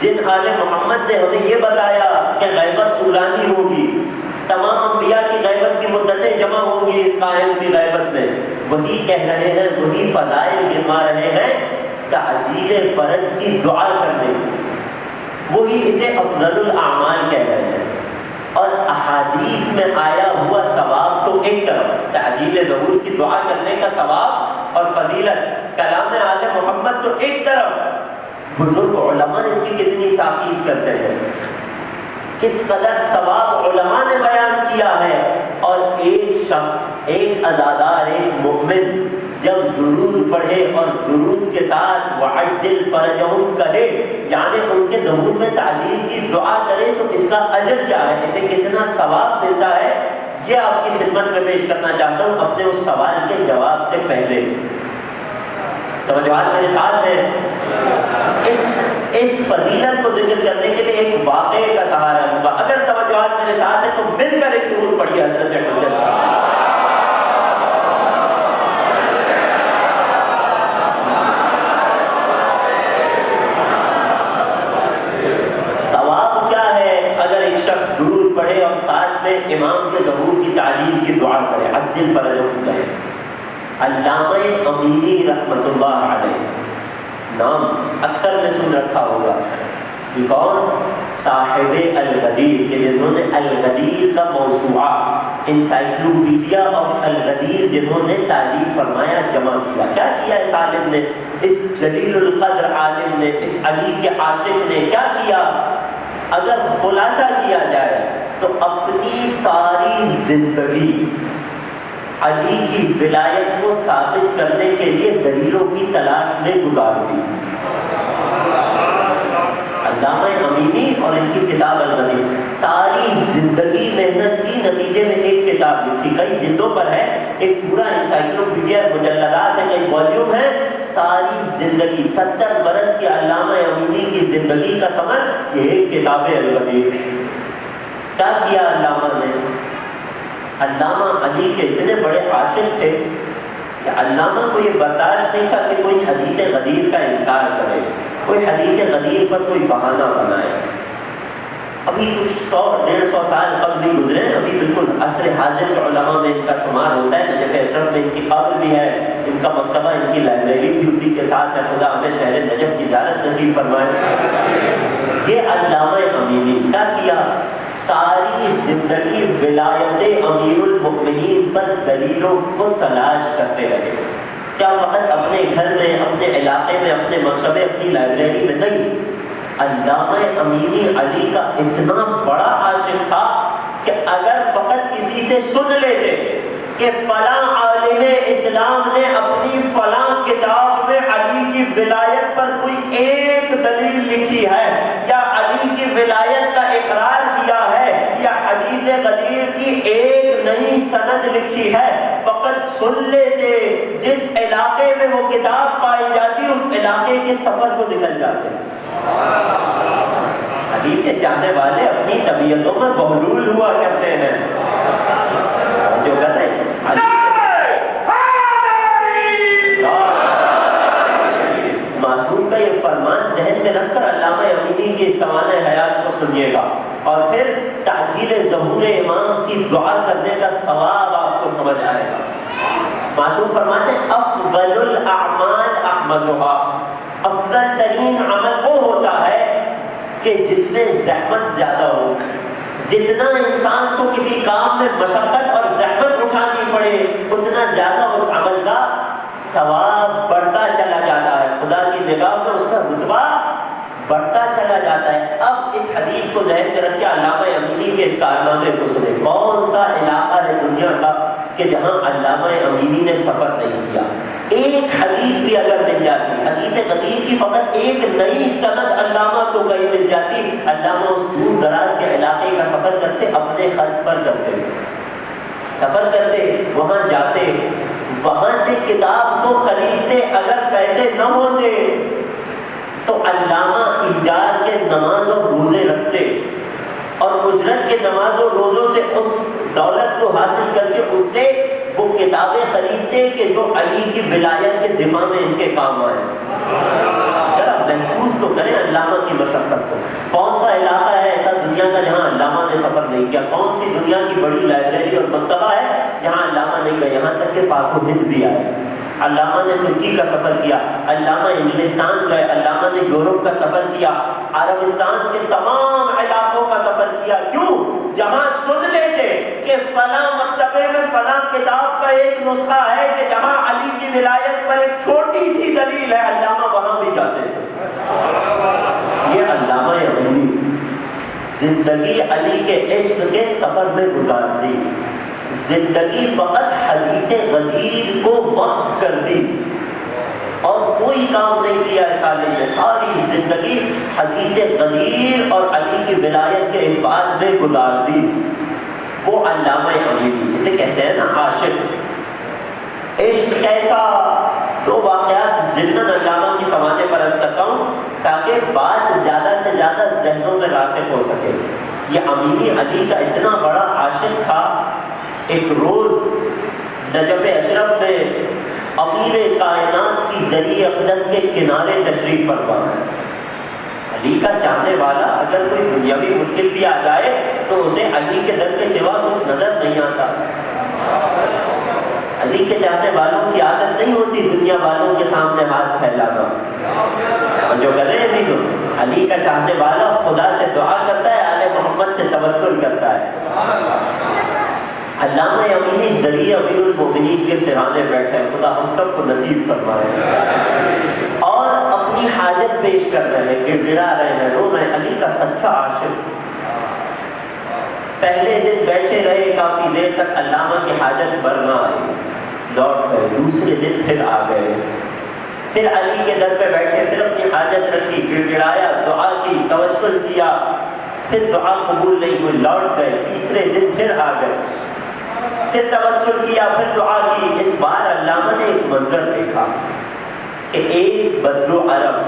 S1: جن آل محمد نے ہمیں یہ بتایا کہ غیبت طولانی ہوگی، تمام انبیاء کی غیبت کی مدتیں جمع ہوں گی اس قائم کی غیبت میں، وہی کہہ رہے ہیں، وہی فضائل گنوا رہے ہیں تعجیل فرج کی دعا کرنے کی. وہی اسے افضل الاعمال کہہ رہے ہیں. اور احادیث میں آیا ہوا ثواب تو ایک طرف، تعجیل ظہور کی دعا کرنے کا ثواب اور فضیلت، کلام آل محمد تو ایک طرف. بزرگ علماء اس کی کتنی تاکید کرتے ہیں، کس قدر ثواب علماء نے بیان کیا ہے. اور ایک شخص، ایک عزادار، ایک مومن جب درود پڑھے اور درود کے ساتھ وعجل فرجہم کہے، یعنی ان کے ظہور میں تعجیل کی دعا کرے، تو اس کا اجر کیا ہے، اسے کتنا ثواب ملتا ہے، یہ آپ کی خدمت میں پیش کرنا چاہتا ہوں اپنے اس سوال کے جواب سے پہلے. توجہات میرے ساتھ ہیں. اس فضیلت کو ذکر کرنے کے لیے ایک واقعے کا سہارا لوں گا. اگر توجہات میرے ساتھ ہیں تو مل کر ایک درود پڑھیے حضرت حجت کا. ثواب کیا ہے اگر ایک شخص درود پڑھے اور ساتھ میں امام کے ظہور کی تعجیل کی دعا کرے، عجل فرجہم کرے. علامہ امینی رحمۃ اللہ علیہ، نام اکثر نے سن رکھا ہوگا. یہ کون؟ صاحب الغدیر، کہ جنہوں نے الغدیر کا موسوعہ، انسائکلوپیڈیا آف الغدیر، جنہوں نے تعلیف فرمایا، جمع کیا. کیا کیا اس عالم نے، اس جلیل القدر عالم نے، اس علی کے عاشق نے کیا کیا؟ اگر خلاصہ کیا جائے تو اپنی ساری زندگی علی کی ولایت کو ثابت کرنے کے لیے دلیلوں کی تلاش میں گزار دی. علامہ امینی اور ان کی کتاب الغنی، ساری زندگی محنت کی، نتیجے میں ایک کتاب لکھی، کئی جلدوں پر ہے، ایک پورا انسائکلوپیڈیا، مجلدات ہے، کئی والیوم ہے. ساری زندگی 70 برس کی علامہ امینی کی زندگی کا ثمر یہ ایک کتاب الغنی. کیا کیا علامہ نے؟ علامہ علی کے اتنے بڑے عاشق تھے کہ علامہ کو یہ برداشت نہیں تھا کہ کوئی حدیث غدیر کا انکار کرے، کوئی حدیث غدیر پر کوئی بہانہ بنائے. ابھی کچھ 100-150 سال قبل بھی گزرے، ابھی بالکل عصر حاضر کے علماء میں ان کا شمار ہوتا ہے. نجف اشرف میں ان کی قبر بھی ہے، ان کا مکتبہ، ان کی لائبریری بھی اسی کے ساتھ ہے. خدا ہمیں شہر نجف کی زیارت نصیب فرمائے. یہ علامہ امینی کیا کیا؟ ساری زندگی ولایت امیر المؤمنین پر دلیلوں کو تلاش کرتے رہے. کیا فقط اپنے گھر میں، اپنے علاقے میں، اپنے مکتبے، اپنی لائبریری میں نہیں، علامہ امینی علی کا اتنا بڑا عاشق تھا کہ اگر فقط کسی سے سن لیتے کہ فلاں عالم اسلام نے اپنی فلاں کتاب میں علی کی ولایت پر کوئی ایک دلیل لکھی ہے، یا علی کی ولایت کا اقرار کیا ہے، یا حدیث غدیر کی ایک نئی سند لکھی ہے، فقط سن لیتے، جس علاقے میں وہ کتاب پائی جاتی اس علاقے کے سفر کو نکل جاتے. علی کے چاہنے والے اپنی طبیعتوں میں بہلول ہوا کرتے ہیں. جو کہتے ہیں معصوم کا یہ فرمان ذہن میں رکھ کر علامہ امینی کی سوانح حیات کو سنیے گا. اور پھر تعجیل ظہور امام کی دعا کرنے کا ثواب آپ کو سمجھ آئے گا۔ معصوم فرماتے ہیں افضل الاعمال احمدها، افضل ترین عمل وہ ہوتا ہے کہ جس میں زحمت زیادہ ہو۔ جتنا انسان کو کسی کام میں مشقت اور زحمت اٹھانی پڑے اتنا زیادہ اس عمل کا ثواب بڑھتا چلا جاتا ہے، خدا کی نگاہ میں اس کا رتبہ بڑھتا چلا جاتا ہے۔ اب اس حدیث کو ذہن میں رکھ کے علامہ امینی کے اس کارنامے کو سنیں۔ کون سا علاقہ ہے دنیا کا کہ جہاں علامہ امینی نے سفر نہیں کیا؟ ایک حدیث بھی اگر مل جاتی، حدیث قدیم کی فقط ایک نئی سند علامہ کو کہیں مل جاتی، علامہ اس دور دراز کے علاقے کا سفر کرتے، اپنے خرچ پر کرتے، سفر کرتے، وہاں جاتے، وہاں سے کتاب کو خریدتے۔ اگر پیسے نہ ہوتے تو علامہ ایجار کے نماز اور روزے رکھتے اور اجرت کے نماز اور روزوں سے اس دولت کو حاصل کر کے اس سے وہ کتابیں خریدتے کہ جو علی کی ولایت کے دفاع میں ان کے کام آئے۔ ذرا محسوس تو کریں علامہ کی مشقت کو۔ کون سا علاقہ ہے ایسا دنیا کا جہاں علامہ نے سفر نہیں کیا؟ کون سی دنیا کی بڑی لائبریری اور مکتبہ ہے جہاں علامہ نہیں گئے؟ یہاں تک کہ پاک و ہند بھی آئے۔ علامہ نے ترکی کا سفر کیا، علامہ انگلستان گئے، علامہ نے یورپ کا سفر کیا، عربستان کے تمام علاقوں کا سفر کیا۔ کیوں؟ جہاں سن لیتے کہ فلاں مکتبے میں فلاں کتاب کا ایک نسخہ ہے کہ جہاں علی کی ولایت پر ایک چھوٹی سی دلیل ہے، علامہ وہاں بھی جاتے تھے۔ یہ علامہ امینی زندگی علی کے عشق کے سفر میں گزار دی، زندگی فقط حدیث غدیر کو وقف کر دی اور کوئی کام نہیں کیا اس عالم نے، ساری زندگی حدیث غدیر اور علی کی ولایت کے اثبات میں گزار دی۔ وہ علامہ امینی، اسے کہتے ہیں نا عاشق۔ عشق کیسا؟ دو واقعات ضمن علامہ کی سمانے پر عرض کرتا ہوں تاکہ بات زیادہ سے زیادہ ذہنوں میں راسخ ہو سکے۔ یہ امینی علی کا اتنا بڑا عاشق تھا، ایک روز نجف اشرف میں امیر کائنات کی زری اقدس کے کنارے تشریف فرما ہے۔ علی کا چاہنے والا اگر کوئی دنیاوی مشکل بھی آ جائے تو اسے علی کے در کے سوا کچھ نظر نہیں آتا۔ علی کے چاہنے والوں کی عادت نہیں ہوتی دنیا والوں کے سامنے ہاتھ پھیلانا، اور جو کر رہے ہیں عزیزوں، علی کا چاہنے والا خدا سے دعا کرتا ہے، آل محمد سے توسل کرتا ہے۔ علامہ امینی ذریعہ امیر المومنین کے سرانے بیٹھے، خدا ہم سب کو نصیب فرمائے، اور اپنی حاجت پیش کر رہے ہیں، گڑ گڑا رہے ہیں، رو رہے ہیں۔ علی کا سچا عاشق پہلے دن بیٹھے رہے کافی دیر تک، علامہ کی حاجت بھر نہ آئی، لوٹ گئے۔ دوسرے دن پھر آ گئے، پھر علی کے در پہ بیٹھے، پھر اپنی حاجت رکھی، گڑ گڑایا، دعا کی، توسل کیا، پھر دعا قبول نہیں ہوئی، لوٹ گئے۔ تیسرے دن پھر آ گئے، پھر توسل کیا، پھر دعا کی۔ اس بار علامہ نے ایک منظر دیکھا کہ ایک بدر عرب،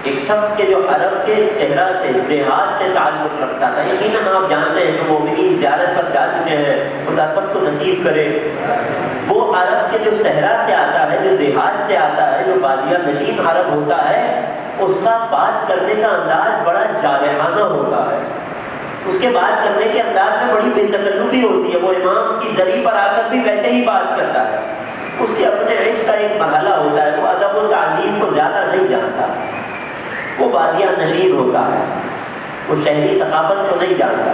S1: ایک شخص کے جو عرب کے صحرا سے، دیہات سے تعلق رکھتا تھا، یقیناً آپ جانتے ہیں کہ مومنین زیارت پر جا چکے ہیں، خدا سب کو نصیب کرے۔ وہ عرب کے جو صحرا سے آتا ہے، جو دیہات سے آتا ہے، جو بادیہ نشین عرب ہوتا ہے، اس کا بات کرنے کا انداز بڑا جارحانہ ہوتا ہے، اس کے بات کرنے کے انداز میں بڑی بے تکلفی ہوتی ہے۔ وہ امام کی زری پر آ کر بھی ویسے ہی بات کرتا ہے، اس کے اپنے عشق کا ایک مرحلہ ہوتا ہے، وہ ادب و تعظیم کو زیادہ نہیں جانتا، وہ بادیہ نشین ہوتا ہے، وہ شہری ثقافت کو نہیں جانتا۔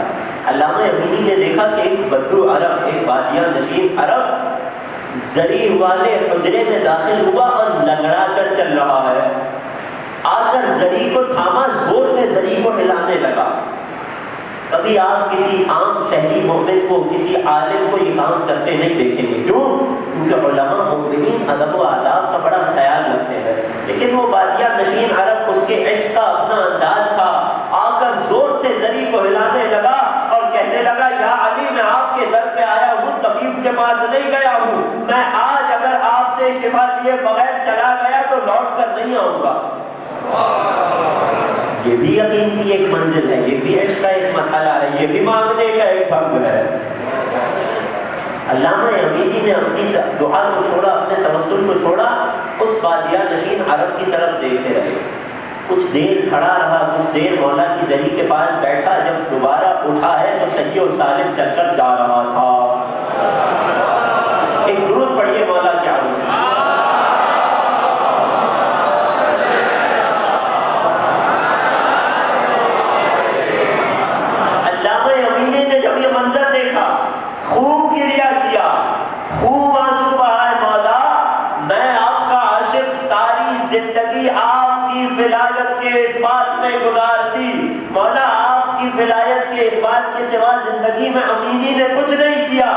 S1: علامہ امینی نے دیکھا کہ ایک بدو عرب، ایک بادیہ نشین عرب زری والے حجرے میں داخل ہوا اور لنگڑا کر چل رہا ہے، آ کر زری کو تھاما، زور سے زری کو ہلانے لگا۔ کبھی آپ کسی عام شہری مومن کو، کسی عالم کو یہ کام کرتے نہیں دیکھیں گے، کیوں؟ کیونکہ علماء مومنین ادب و آداب کا بڑا خیال رکھتے ہیں، لیکن وہ بادیہ نشین عرب، اس کے عشق کا اپنا انداز تھا، آ کر زور سے زری کو ہلانے لگا اور کہنے لگا، یا علی میں آپ کے در پہ آیا ہوں، طبیب کے پاس نہیں گیا ہوں، میں آج اگر آپ سے شفا لیے بغیر چلا گیا تو لوٹ کر نہیں آؤں گا۔ یہ بھی یقین کی ایک منزل ہے، یہ بھی عشق کا ایک مرحلہ ہے، یہ بھی مانگنے کا ایک ڈھنگ ہے۔ علامہ امینی نے اپنی دعا کو چھوڑا، اپنے توسل کو چھوڑا، اس بادیہ نشین عرب کی طرف دیکھتے رہے۔ کچھ دیر کھڑا رہا، کچھ دیر مولا کی زہی کے پاس بیٹھا، جب دوبارہ اٹھا ہے تو صحیح و سالم چل کر جا رہا تھا۔ ایک درود پڑھیے مولا کے عالم۔ علامہ امینی نے جب یہ منظر دیکھا، خوب گریہ کیا، خوب آنسو بہائے، مولا میں آپ کا عاشق، ساری زندگی آپ کی ولایت کے اثبات میں گزار دی، مولا آپ کی ولایت کے اثبات کے سوا زندگی میں امینی نے کچھ نہیں کیا،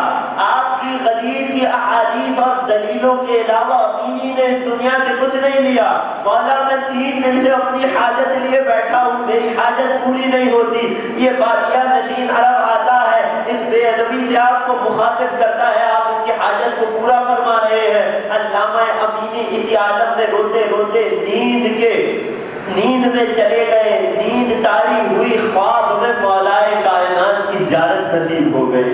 S1: آپ کی غدیر کی احادیث اور دلیلوں کے علاوہ امینی نے اس دنیا سے کچھ نہیں لیا، مولا میں 3 دن سے اپنی حاجت لیے بیٹھا ہوں، میری حاجت پوری نہیں ہوتی، یہ بادیہ نشین عرب آتا ہے، اس بے ادبی سے آپ کو مخاطب کرتا ہے، آپ اس کی حاجت کو پورا فرما رہے ہیں۔ علامہ امینی اسی عالم میں روتے روتے نیند میں چلے گئے، نیند طاری ہوئی، خواب میں مولائے کائنات کی زیارت نصیب ہو گئی۔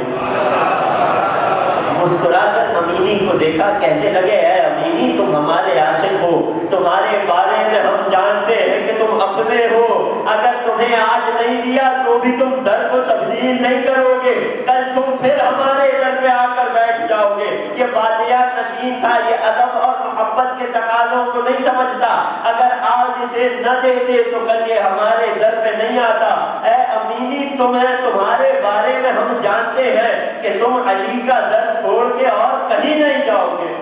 S1: مسکرا کر امینی کو دیکھا، کہنے لگے اے امینی تم ہمارے عاشق ہو، تمہارے بارے میں ہم جانتے ہیں کہ تم اپنے ہو، اگر تمہیں آج نہیں دیا تو بھی تم در کو تبدیل نہیں کرو گے، کل تم پھر ہمارے در پہ آ کر بیٹھ جاؤ گے۔ یہ بادیات نشین تھا، یہ ادب اور محبت کے تقاضوں کو نہیں سمجھتا، اگر آج اسے نہ دیتے تو کل یہ ہمارے در پہ نہیں آتا۔ اے امینی تمہارے بارے میں ہم جانتے ہیں کہ تم علی کا در چھوڑ کے اور کہیں نہیں جاؤ گے۔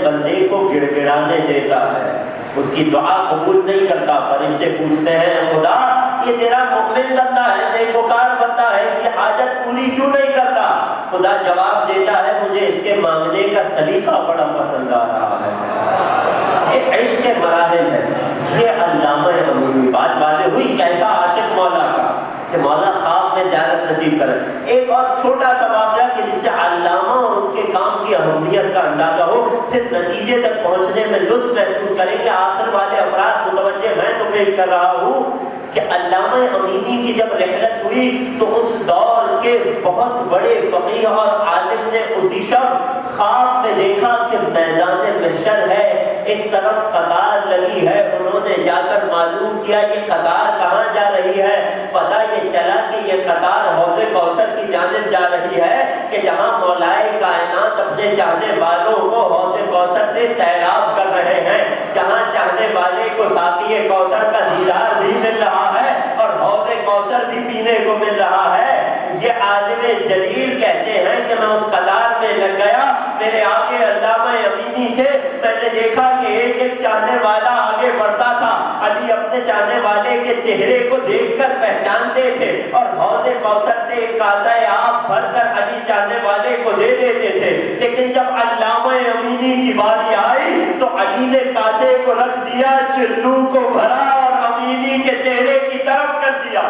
S1: بندے کو گڑ گڑانے دیتا ہے، اس کی دعا قبول نہیں کرتا، فرشتے پوچھتے ہیں خدا یہ تیرا مؤمن بندہ ہے، نیکوکار بندہ ہے، اس کی حاجت پوری کیوں نہیں کرتا؟ خدا جواب دیتا ہے مجھے اس کے مانگنے کا سلیقہ بڑا پسند آ رہا ہے۔ یہ عشق کے مراحل ہے۔ یہ علامہ امینی، بات واضح ہوئی کیسا عاشق مولا کا کہ مولا خواب میں زیارت نصیب کرے۔ ایک اور چھوٹا سا واقعہ کہ جس سے علامہ اور ان کے کام کی اہمیت کا اندازہ ہو، پھر نتیجے تک پہنچنے میں لطف محسوس کریں گے۔ آخر والے افراد متوجہ میں تو پیش کر رہا ہوں کہ علامہ امینی کی جب رحلت ہوئی تو اس دور کے بہت بڑے فقیہ اور عالم نے اسی شب خواب میں دیکھا کہ میدان محشر ہے، ایک طرف قطار لگی ہے، انہوں نے جا کر معلوم کیا یہ قطار کہاں جا رہی ہے، پتہ یہ چلا کہ یہ قطار حوض کوثر کی جانب جا رہی ہے کہ جہاں مولائے کائنات اپنے چاہنے والوں کو حوض کوثر سے سیراب کر رہے ہیں، جہاں چاہنے والے کو ساقی کوثر کا دیدار بھی مل رہا ہے اور حوض کوثر بھی پینے کو مل رہا ہے۔ یہ عالم جلیل کہتے ہیں کہ میں اس قطار میں لگ گیا، میرے آگے علامہ امینی تھے، میں نے دیکھا کہ ایک ایک چاہنے والا آگے بڑھتا تھا، علی اپنے چاہنے والے کے چہرے کو دیکھ کر پہچانتے تھے اور حوض کوثر سے ایک کاسہ آب بھر کر علی چاہنے والے کو دے دیتے تھے، لیکن جب علامہ امینی کی باری آئی تو علی نے کاسے کو رکھ دیا، چلو کو بھرا اور امینی کے چہرے کی طرف کر دیا۔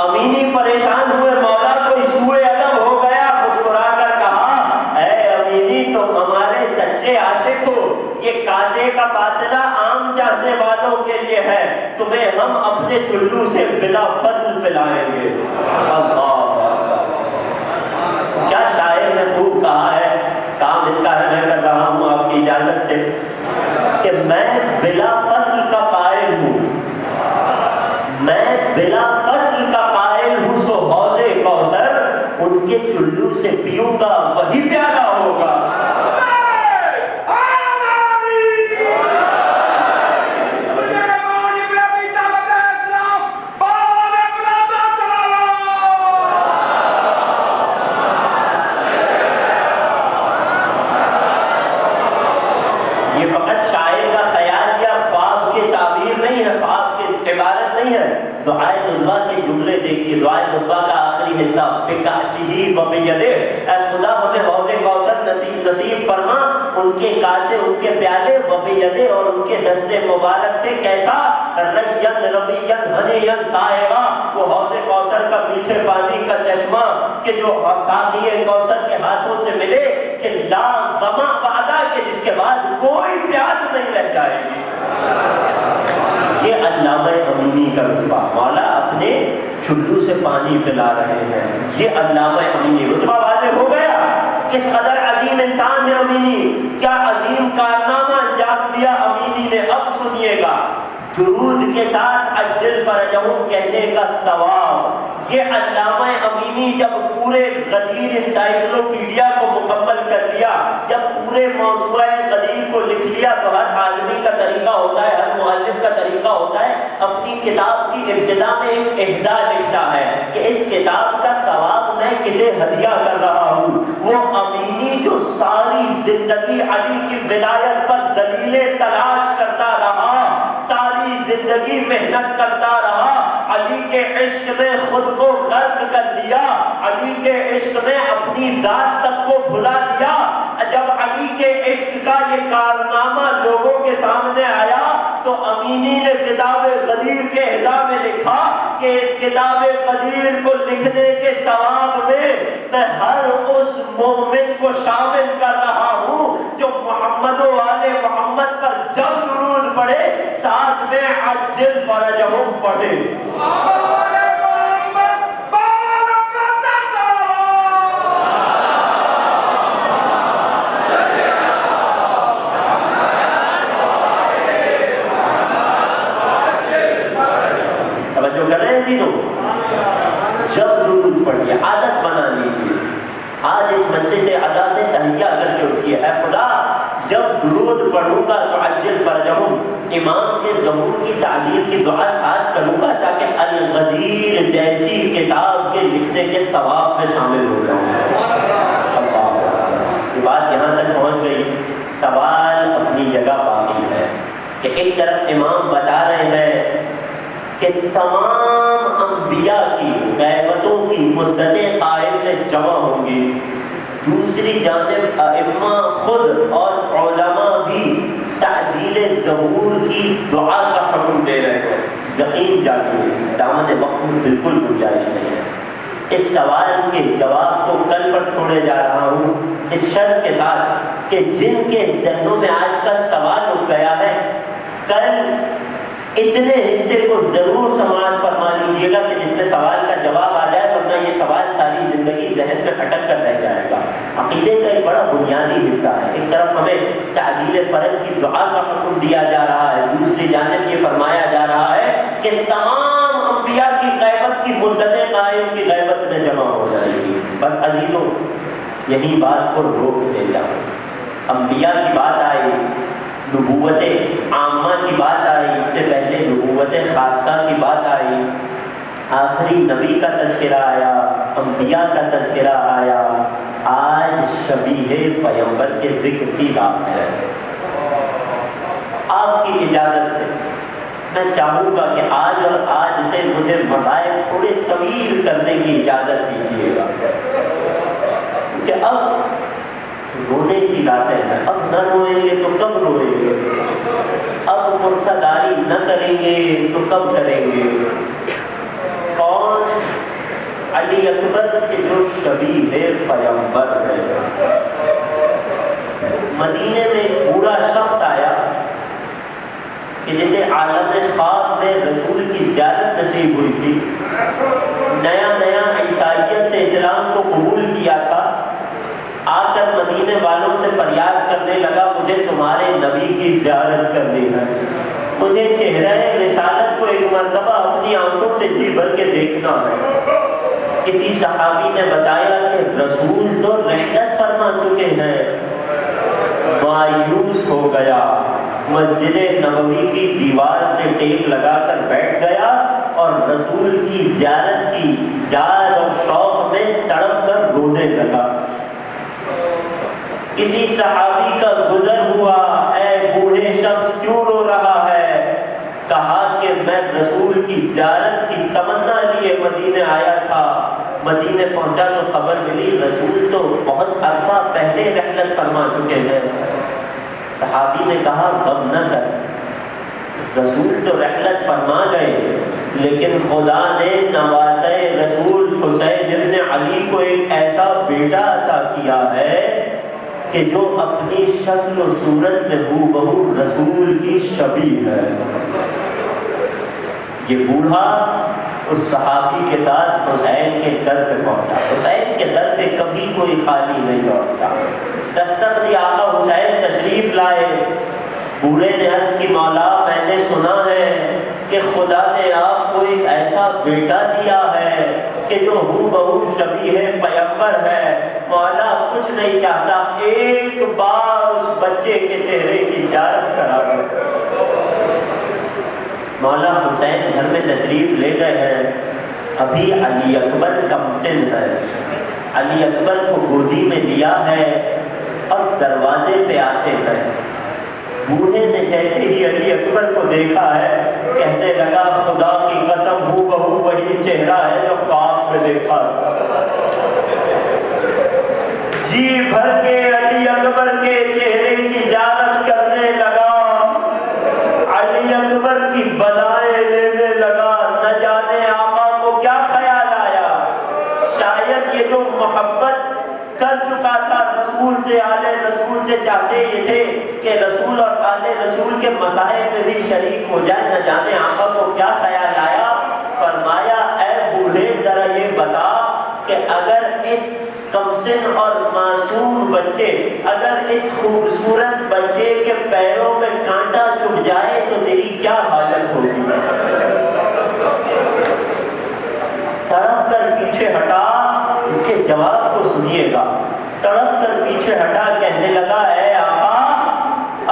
S1: امینی پریشان ہوئے، مولا کوئی سوء ادب ہو گیا، مسکرا کر کہا اے امینی تم ہمارے سچے عاشق ہو، یہ کاسے کا فاصلہ عام چاہنے والوں کے لیے ہے، تمہیں ہم اپنے چلو سے بلا فصل پلائیں گے۔ اللہ کیا شاعر نے خوب کہا ہے، کام ان کا ہے میں کر رہا ہوں آپ کی اجازت سے، کہ میں بلا فصل کا قائل ہوں، میں بلا فصل کا قائل ہوں، سو حوض کوثر ان کے چلو سے پیوں گا وہی پیالہ ہوگا۔ یہ فقط شاعر کا خیال یا خواب کی تعبیر نہیں ہے، خواب کی عبارت نہیں ہے۔ دعائے نبوہ کے جملے دیکھیے، دعائے نبوہ کا آخری حصہ بِکَأْسِهِ وَبِيَدِهِ، اے خدا ہمیں حوض کوثر نصیب فرما، ان کے کاسے ان کے پیالے وبیدے اور ان کے دستے مبارک سے کیسا ریّن ربیّن ہنیّن صائغا وہ حوض کوثر کا میٹھے پانی کا چشمہ کہ جو ساقی کوثر کے ہاتھوں سے ملے کہ لا ظما بعدا کہ جس کے بعد کوئی پیاس نہیں رہ جائے گی. یہ علامہ امینی کا رتبہ. مولا اپنے چلو سے پانی پلا رہے ہیں. یہ علامہ امینی رتبہ واضح ہو گیا. کس قدر عظیم انسان ہے امینی, کیا عظیم کارنامہ انجام دیا امینی نے. اب سنیے گا درود کے ساتھ عجل فرجہم کہنے کا ثواب. یہ علامہ امینی جب پورے غدیر انسائکلوپیڈیا کو مکمل کر لیا, جب پورے موضوع غدیر کو لکھ لیا, تو ہر آدمی کا طریقہ ہوتا ہے, ہر مؤلف کا طریقہ ہوتا ہے اپنی کتاب کی ابتدا میں ایک اہدا لکھتا ہے کہ اس کتاب کا ثواب میں کسے ہدیہ کر رہا ہوں. وہ امینی جو ساری زندگی علی کی ولایت پر دلیلیں تلاش کرتا رہا, ساری زندگی محنت کرتا رہا, علی کے عشق میں خود کو غرق کر دیا, علی کے عشق میں اپنی ذات تک کو بھلا دیا. جب علی کے عشق کا یہ کارنامہ لوگوں کے سامنے آیا تو امینی نے کتاب غدیر کے اہدا میں لکھا کہ اس کتاب غدیر کو لکھنے کے ثواب میں ہر اس مومن کو شامل کر رہا ہوں جو محمد و آل محمد پر جب درود پڑھے ساتھ میں عجل فرجہم پڑھے. توجہ کر رہے ہیں عزیزوں, جب درود پڑھیے, عادت بنا لیجیے. آج اس مجلس سے ادا سے تہیہ کر کے اٹھیے, اے خدا جب درود پڑھوں گا تو عجل فرجہم, امام کے ظہور کی تعجیل کی دعا ساتھ کروں گا تاکہ الغدیر جیسی کتاب کے لکھنے کے ثواب میں شامل ہو جاؤں. یہ بات یہاں تک پہنچ گئی. سوال اپنی جگہ باقی ہے کہ ایک طرف امام بتا رہے ہیں کہ تمام انبیاء کی غیبتوں کی مدتیں قائم میں جمع ہوں گی, دوسری جانب ائمہ خود اور علماء بھی تعجیل ظہور کی دعا کا حکم دے رہے ہیں. یقین جانیے دامن وقت میں بالکل گنجائش نہیں ہے. اس سوال کے جواب کو کل پر چھوڑے جا رہا ہوں اس شرط کے ساتھ کہ جن کے ذہنوں میں آج کا سوال اٹھ گیا ہے کل اتنے حصے کو ضرور سماعت فرما لیجیے گا کہ جس میں سوال کا جواب آ جائے, ورنہ یہ سوال ساری زندگی ذہن میں اٹک کر رہ جائے گا. عقیدے کا ایک بڑا بنیادی حصہ ہے. ایک طرف ہمیں تعجیل فرج کی دعا کا حکم دیا جا رہا ہے, دوسری جانب یہ فرمایا جا رہا ہے کہ تمام انبیاء کی غیبت کی مدتیں قائم کی غیبت میں جمع ہو جائے گی. بس عزیزوں یہی بات کو روک دے جاؤ. انبیاء کی بات آئی, نبوت عامہ کی بات آئی, اس سے پہلے نبوت خاصہ کی بات آئی, آخری نبی کا تذکرہ آیا, انبیاء کا تذکرہ آیا. آج شبیہ پیغمبر کے ذکر کی بات ہے. آپ کی اجازت سے میں چاہوں گا کہ آج اور آج سے مجھے مسائل تھوڑے طویل کرنے کی اجازت دیجیے گا, کہ اب رونے کی راتیں ہیں. اب نہ روئیں گے تو کب روئیں گے, اب مرسہ داری نہ کریں گے تو کب کریں گے. کون علی اکبر کے جو شبیہ پیغمبر ہے. مدینے میں ایک بوڑھا شخص آیا کہ جسے عالم خواب میں رسول کی زیارت نصیب ہوئی تھی, نیا نیا عیسائیت سے اسلام کو قبول کیا تھا, آ کر مدینے والوں سے فریاد کرنے لگا مجھے تمہارے نبی کی زیارت کرنی ہے, مجھے چہرہ رسالت کو ایک مرتبہ اپنی آنکھوں سے جی بھر کے دیکھنا ہے. کسی صحابی نے بتایا کہ رسول تو رحلت فرما چکے ہیں. مایوس ہو گیا, مسجد نبوی کی دیوار سے ٹیک لگا کر بیٹھ گیا اور رسول کی زیارت کی یاد اور شوق میں تڑپ کر رونے لگا. کسی صحابی کا گزر ہوا, اے بوڑھے شخص کیوں رو رہا ہے؟ کہا کہ میں رسول کی زیارت کی تمنا لیے مدینے آیا تھا. مدینے پہنچا تو خبر ملی رسول تو بہت عرصہ پہلے رحلت فرما چکے ہیں. صحابی نے کہا غم نہ کر، رسول تو رحلت فرما گئے، لیکن خدا نے نواسۂ رسول حسین ابن علی کو ایک ایسا بیٹا عطا کیا ہے کہ جو اپنی شکل و صورت میں ہو بہو رسول کی شبیہ ہے۔ یہ بوڑھا اس صحابی کے ساتھ حسین کے در پہ پہنچا، حسین کے در پہ کبھی کوئی خالی نہیں لوٹتا۔ دستک دی آقا حسین تشریف لائے، بوڑھے نے عرض کی مولا میں نے سنا ہے کہ خدا نے آپ کو ایک ایسا بیٹا دیا ہے کہ جو ہو بہو شبیہ پیغمبر ہے، مولا کچھ نہیں چاہتا ایک بار اس بچے کے چہرے کی زیارت کرا دو۔ مولا حسین گھر میں تشریف لے گئے ہیں، ابھی علی اکبر کم سن ہے، علی اکبر کو گودی میں لیا ہے اور دروازے پہ آتے ہیں۔ بوڑھے نے جیسے ہی علی اکبر کو دیکھا ہے کہنے لگا خدا کی قسم ہو بہو وہی چہرہ ہے جو خواب میں دیکھا۔ جی بھر کے علی اکبر کے چہرے کی زیارت کرنے لگا، علی اکبر کی بلائیں لینے لگا۔ نہ جانے آقا کو کیا خیال آیا، شاید یہ جو محبت کر چکا تھا رسول سے، آل رسول سے، چاہتے یہ تھے کہ رسول اور آل رسول کے مسائل میں بھی شریک ہو جائے، نہ جانے آقا کو کیا خیال آیا۔ فرمایا اے بوڑھے ذرا یہ بتا کہ اگر اس کمسن اور معصوم بچے، اگر اس خوبصورت بچے کے پیروں میں کانٹا چبھ جائے تو تیری کیا حالت ہوگی؟ تڑپ کر پیچھے ہٹا، اس کے جواب کو سنیے گا۔ تڑپ کر پیچھے ہٹا کہنے لگا اے آقا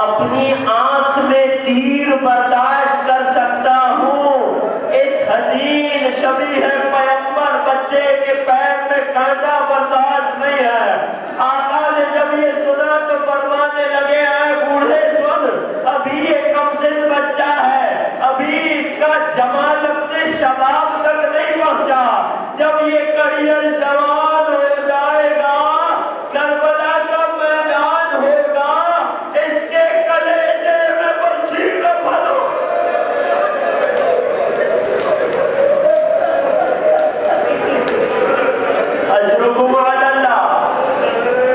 S1: اپنی آنکھ میں تیر برداشت کر سکتا ہوں، اس حسین شبیہ پیغمبر بچے کے پیر میں کانٹا برداشت نہیں ہے۔ آقا نے جب یہ سنا تو فرمانے لگے اے بوڑھے سن، ابھی یہ کمسن بچہ ہے، ابھی اس کا جمال اپنے شباب تک نہیں پہنچا، جب یہ کڑیل جوان ہو جائے گا، کربلا کا میدان ہوگا، اس کے کلیجے میں برچھی کا پھل ہو۔ اجرکم علی اللہ۔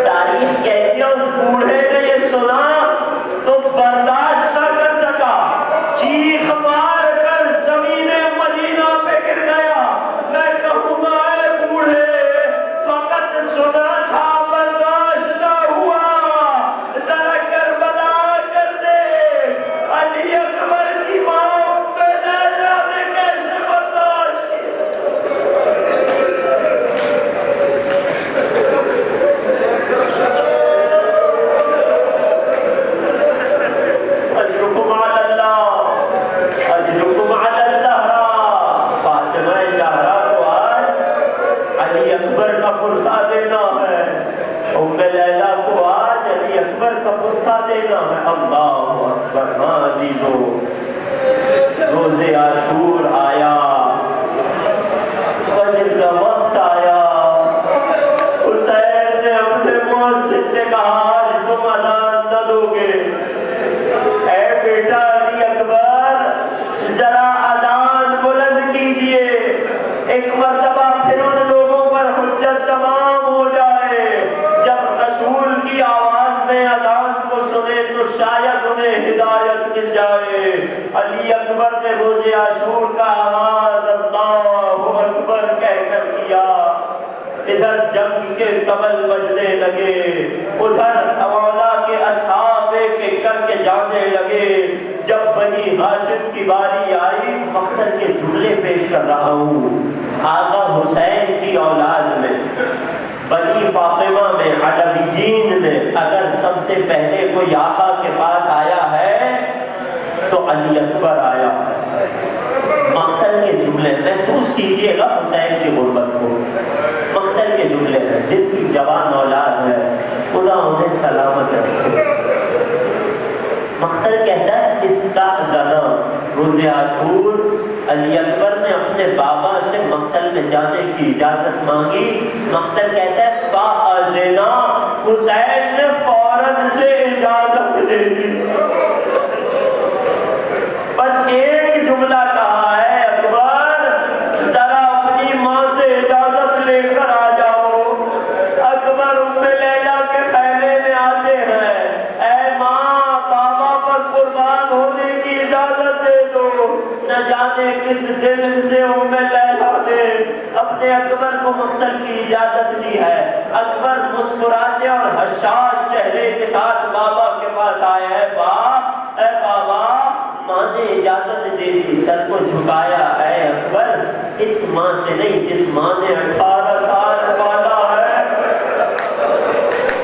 S1: تاریخ کہتی ہے اس بوڑھے نے یہ سنا تو برداشت نہ کر سکا، چیخ مار کر زمین مدینہ پہ گر گیا۔ میں کہوں گا اے بوڑھے فقط سنا تھا برداشت نہ ہوا، ذرا کربلا کر دے، علی اکبر کی موت پہ لیلا نے کیسے برداشت کی۔ اجرکم علی اللہ، اجرکم علی الزہرا۔ فاطمہ زہرا کو آج علی اکبر کا پرسہ دینا ہے، ام لیلا کو آج علی اکبر کا پرسہ دینا ہے۔ اللہ اکبر۔ ہاں عزیزو، روز عاشور آیا، فجر کا وقت آیا، حسین نے اپنے مؤذن سے کہا آج تم اذان نہ دو گے، اے بیٹا علی اکبر ذرا اذان بلند کیجئے، ایک مرتبہ پھر ان لوگوں پر حجت تمام ہو جائے، جب رسول کی آواز میں اذان کو سنے تو شاید انہیں ہدایت مل جائے۔ علی اکبر نے روز عاشور کا آغاز اللہ اکبر کہہ کر کیا، ادھر جنگ کے طبل بجنے لگے، ادھر مولا کے اصحاب ایک ایک کر کے جانے لگے۔ جب بنی ہاشم کی باری آئی، مقتل کے جملے پیش کر رہا ہوں، آقا حسین کی اولاد میں، بنی فاطمہ میں، علویین میں اگر سب سے پہلے کوئی آقا کے پاس آیا ہے تو علی اکبر آیا ہے۔ مقتل کے جملے محسوس کیجئے گا حسین کی غربت کو، مقتل کے جملے ہیں، جن کی جوان اولاد ہے خدا انہیں سلامت رکھے۔ مقتل کہتا ہے استأذنا، روز عاشور علی اکبر نے اپنے بابا سے مقتل میں جانے کی اجازت مانگی۔ مقتل کہتا ہے فأذنا، حسین نے فوراً سے اجازت دے دے دی. بس ایک جملہ کہا ہے اکبر ذرا اپنی ماں سے اجازت لے کر آ جاؤ. اکبر ام لیلا کے خیمے میں آتے ہیں. اے ماں بابا پر قربان ہونے کی اجازت دے دو. نہ جانے کس دل سے ام لیلا نے اپنے اکبر کو مقتل کی اجازت دی ہے. اکبر مسکراتے اور حساس چہرے کے ساتھ بابا کے پاس آئے ہیں. باپ اے بابا ماں نے اجازت دے دی. سر کو جھکایا. اے اکبر اس ماں سے نہیں جس ماں نے 18 سال پالا ہے.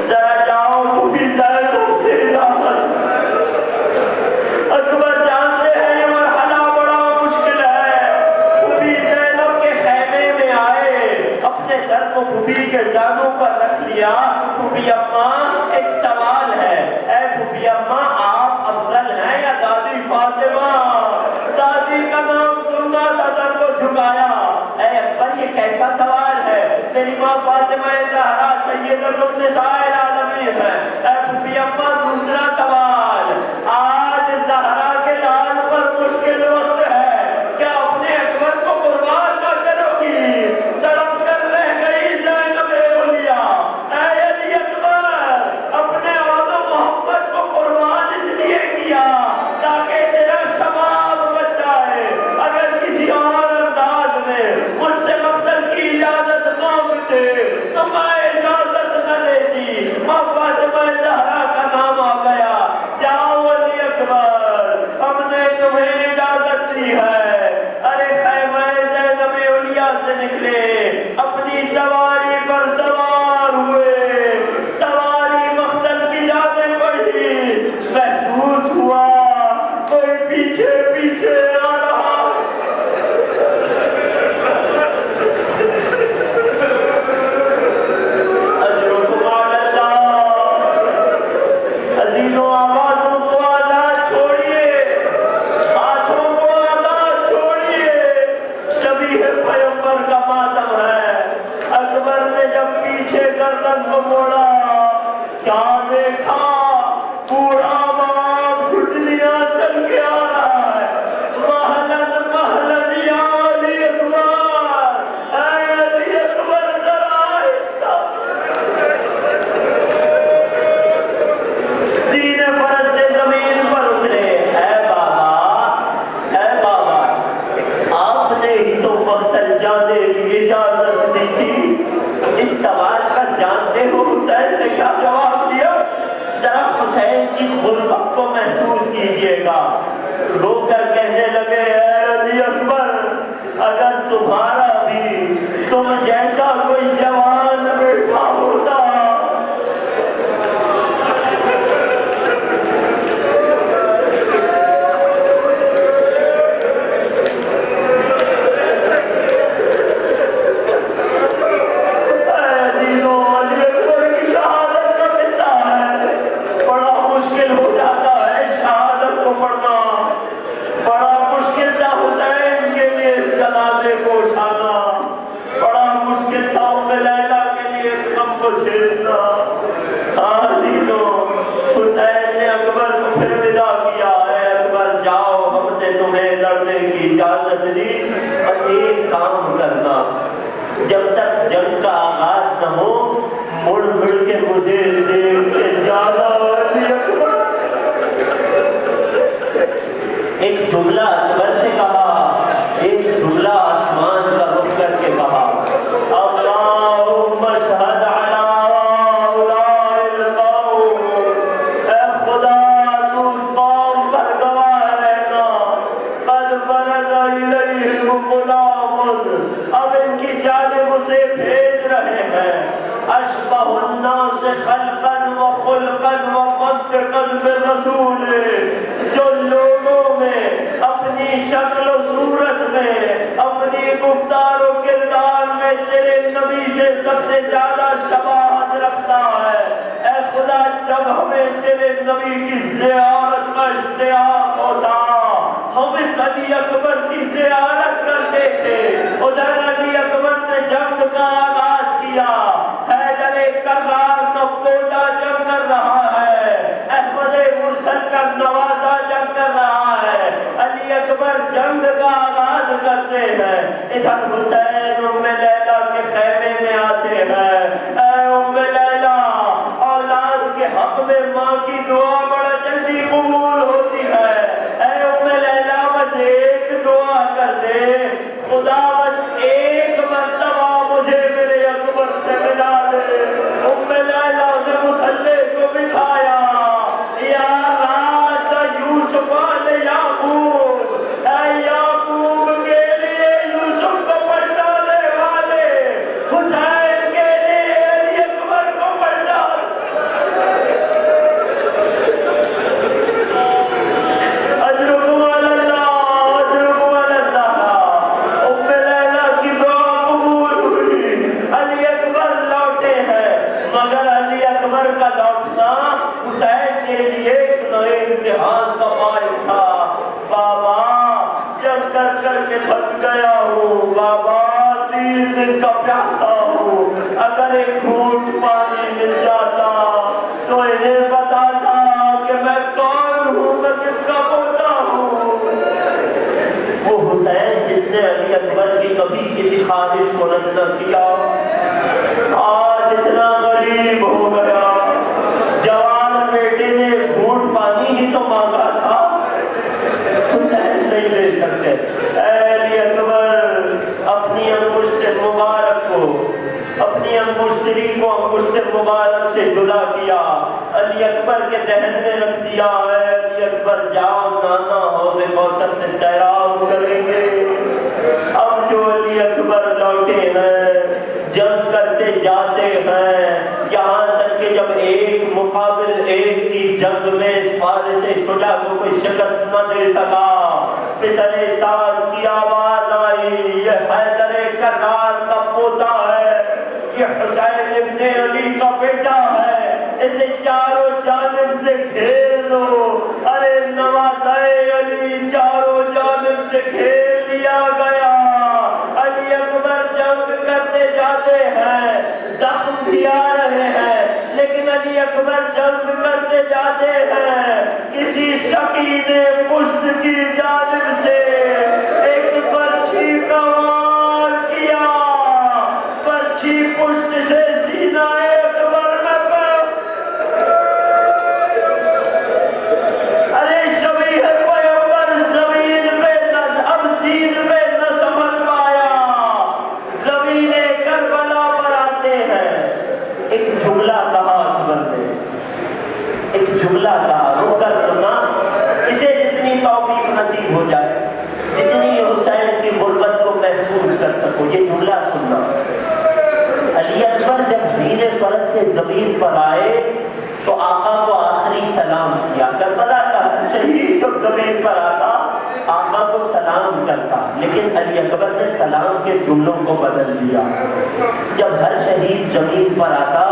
S1: ذرا جاؤ پھوپھی زینب سے اجازت. اکبر جانتے ہیں یہ مرحلہ بڑا مشکل ہے. پھوپھی زینب کے خیمے میں آئے, اپنے سر کو پھوپھی کے زانوں پر رکھ لیا. پھوپھی اماں ایک سوال ہے. اے پھوپھی اماں آپ افضل ہیں یا دادی فاطمہ؟ دادی کا نام سننا تھا, سر کو جھکایا. اے اکبر یہ کیسا سوال ہے؟ میری ماں فاطمہ زہرا سیدۃ النساء العالمین ہے. اے پھوپھی اماں دوسرا سوال, آج زہرا کے لال پر مشکل وقت ہے, کیا اپنے اکبر کو قربان نہ کرو گی؟ تڑپ کر رہ گئی زینب اولیاء. اے علی اکبر اپنے آل محمد کو قربان اس لیے کیا تاکہ تیرا شباب بچ جائے. اگر کسی اور انداز میں مجھ سے مقتل کی اجازت مانگتے تو میں اجازت نہ دیتی. ماں فاطمہ زہرا کا نام آ گیا. جاؤ علی اکبر ہم نے تمہیں اجازت دی ہے. ارے خیمہ زینب اولیاء سے نکلے, اپنی سواری پر سوار ہوئے. سواری مقتل کی جانب بڑھی. محسوس ہوا کوئی پیچھے پیچھے آ رہا. اجرکم علی اللہ. عزیزوں آوازوں کو آزاد چھوڑیے, ہاتھوں کو آزاد چھوڑیے. شبیہ پیغمبر کا ماتم ہے. اکبر نے جب پیچھے گردن کو موڑا کیا دیکھا؟ پورا باپ گھٹنیاں چل کے آ رہا ہے. مہلن مہلن یا علی اکبر, اے علی اکبر ذرا آہستہ. سینے فرض سے زمین پر اترے. اے بابا آپ نے ہی تو مقتل جانے کی اجازت دی تھی. اس سوال کا جانتے ہو حسین نے کیا جواب دیا؟ ذرا حسین کی غربت کو محسوس کیجئے گا. رو کر کہنے لگے اے علی اکبر اگر تمہارا بھی تم جیسا کوئی جوان بیٹا ہوتا اجازت دی. بس ایک کام کرنا, جب تک جنگ کا آغاز نہ ہو مڑ مڑ کے مجھے دیکھ کے جانا. علی اکبر ایک جملہ اکبر سے کہا, ایک جملہ آسمان کا رخ کر کے کہا, اللہم اشہد علی ہؤلاء القوم. اے خدا تو اس قوم پر گواہ رہنا. قد برز الیہم غلام, اب ان کی جانب اسے بھیج رہے ہیں. اشبہ الناس خلقا وخلقا ومنطقا بالرسول, جو لوگوں میں اپنی شکل و صورت میں اپنی گفتار و کردار میں تیرے نبی سے سب سے زیادہ شباہت رکھتا ہے. اے خدا جب ہمیں تیرے نبی کی زیارت کا اشتیاق ہوتا ہم اس علی اکبر کی زیارت کرتے تھے. ادھر علی اکبر نے جنگ کا آغاز کیا. حیدر کرار کا پوٹا جنگ کر رہا ہے. احمد مرسل اکبر جنگ کا آغاز کرتے ہیں، ادھر حسین ام لیلہ کے خیمے میں آتے ہیں. اے ام لیلہ، اولاد کے حق میں ماں کی دعا بڑا جلدی قبول ہوتی ہے. اے ام لیلہ بس ایک دعا کر دے، خدا بس ایک مرتبہ مجھے میرے اکبر سے ملا دے. ام لیلہ نے مصلے کو بچھایا، یا رات یوسف علیہ یعقوب، اے یعقوب کے لیے یوسف کو پلٹانے والے، حسین کے لیے علی اکبر کو پلٹا. اجرکم علی اللہ، اجرکم علی اللہ. ام لیلہ کی دعا قبول ہوئی، علی اکبر لوٹے ہیں. مگر علی اکبر کا لوٹنا حسین کے لیے ایک نئے امتحان کا باعث تھا. بابا جنگ کر کر کے تھک گیا ہوں، بابا 3 دن کا پیاسا ہوں، اگر ایک گھونٹ پانی مل جاتا تو انہیں بتاتا کہ میں کون ہوں، میں کس کا پوتا ہوں. وہ حسین جس نے علی اکبر کی کبھی کسی خواہش کو رد نہ کیا، آج اتنا غریب ہو گیا. جوان بیٹے نے گھونٹ پانی ہی تو مانگا تھا، حسین نہیں دے سکتے. اے علی اکبر، اپنی انگشت مبارک کو، اپنی انگشتری کو انگشت مبارک سے جدا کیا، علی اکبر کے دہن میں رکھ دیا. اے علی اکبر جاؤ، نانا حوض کوثر سے سیراب کریں گے. اب جو علی اکبر لوٹے ہیں، جنگ کرتے جاتے ہیں، یہاں تک کہ جب ایک مقابل ایک کی جنگ میں فارس شجاع کو کوئی شکست نہ دے سکا، پسرے سعد کی آواز آئی، یہ حیدر کرار کا پوتا ہے، یہ حسین ابن علی کا بیٹا ہے، اسے چاروں جانب سے گھیر لو. ارے نواسۂ علی چاروں جانب سے گھیر لیا گیا. علی اکبر جنگ کرتے جاتے ہیں، زخم بھی آ رہے ہیں، لیکن علی اکبر جنگ کرتے جاتے ہیں. کسی شقی نے پشت کی جانب سے ایک برچھی کا وار کیا، برچھی پشت سے سینہ اکبر میں ارے شبیہ پیغمبر زمین پہ اب زین پہ نہ سنبھل پایا، زمین کربلا پر آتے ہیں. ایک جملہ کہا اکبر نے، ایک جملہ کہا، رو کر سنا، اسے جتنی توفیق نصیب ہو جائے، جتنی حسین کی غربت کو محفوظ کر سکو، یہ جملہ سننا. علی اکبر جب زین فرض سے زمین پر آئے تو آقا کو آخری سلام کیا. کربلا کا شہید جب زمین پر آتا آقا کو سلام کرتا، لیکن علی اکبر نے سلام کے جملوں کو بدل دیا. جب ہر شہید زمین پر آتا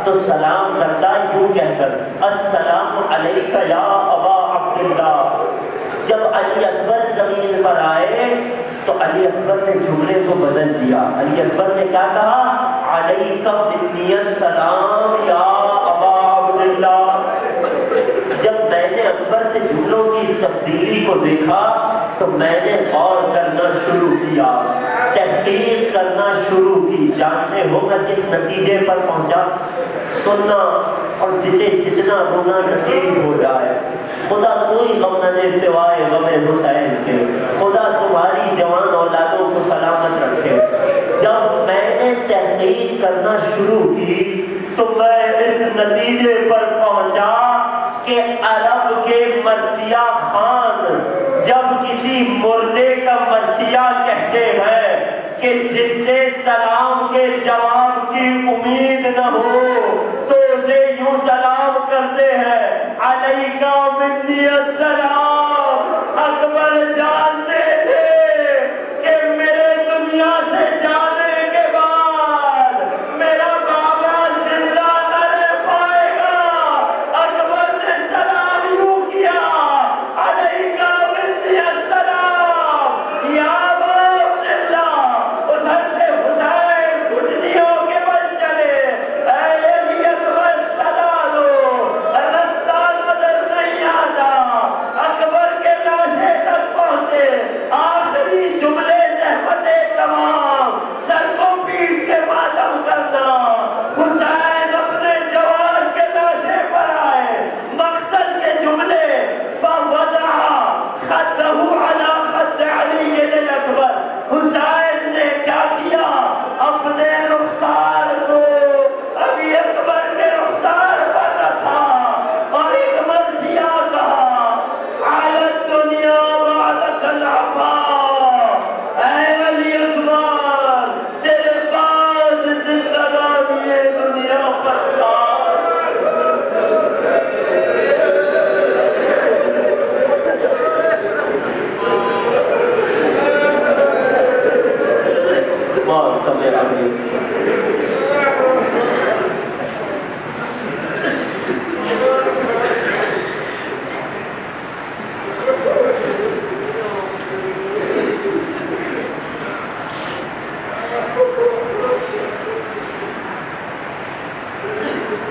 S1: تو سلام کرتا یوں کہہ کر، السلام علیک یا ابا عبداللہ. جب علی اکبر زمین پر آئے تو علی اکبر نے جملے کو بدل دیا. علی اکبر نے کیا کہا؟ علیک منی السلام یا ابا عبداللہ. جب میں نے اکبر سے جملوں کی اس تبدیلی کو دیکھا تو میں نے غور کرنا شروع کیا، تحقیق کرنا شروع کی. جانتے ہو میں کس نتیجے پر پہنچا؟ سننا، اور جسے جتنا رونا نصیب ہو جائے. خدا کوئی غم نہ دے سوائے غم حسین کے. خدا تمہاری جوان اولادوں کو سلامت رکھے. جب میں نے تحقیق کرنا شروع کی تو میں اس نتیجے پر پہنچا کہ عرب کے مرثیہ خان جب کسی مردے کا مرثیہ کہتے ہیں کہ جس سے سلام کے جواب کی امید نہ ہو تو اسے یوں سلام کرتے ہیں، علیک منی السلام. اکبر جانتے تھے کہ میرے دنیا سے جانے کے بعد میرا بابا زندہ نہ رہ پائے گا. اکبر نے سلام یوں کیا، علیک منی السلام یا ابا عبداللہ. ادھر سے حسین گھٹنیوں کے بل چلے، اے کر دے.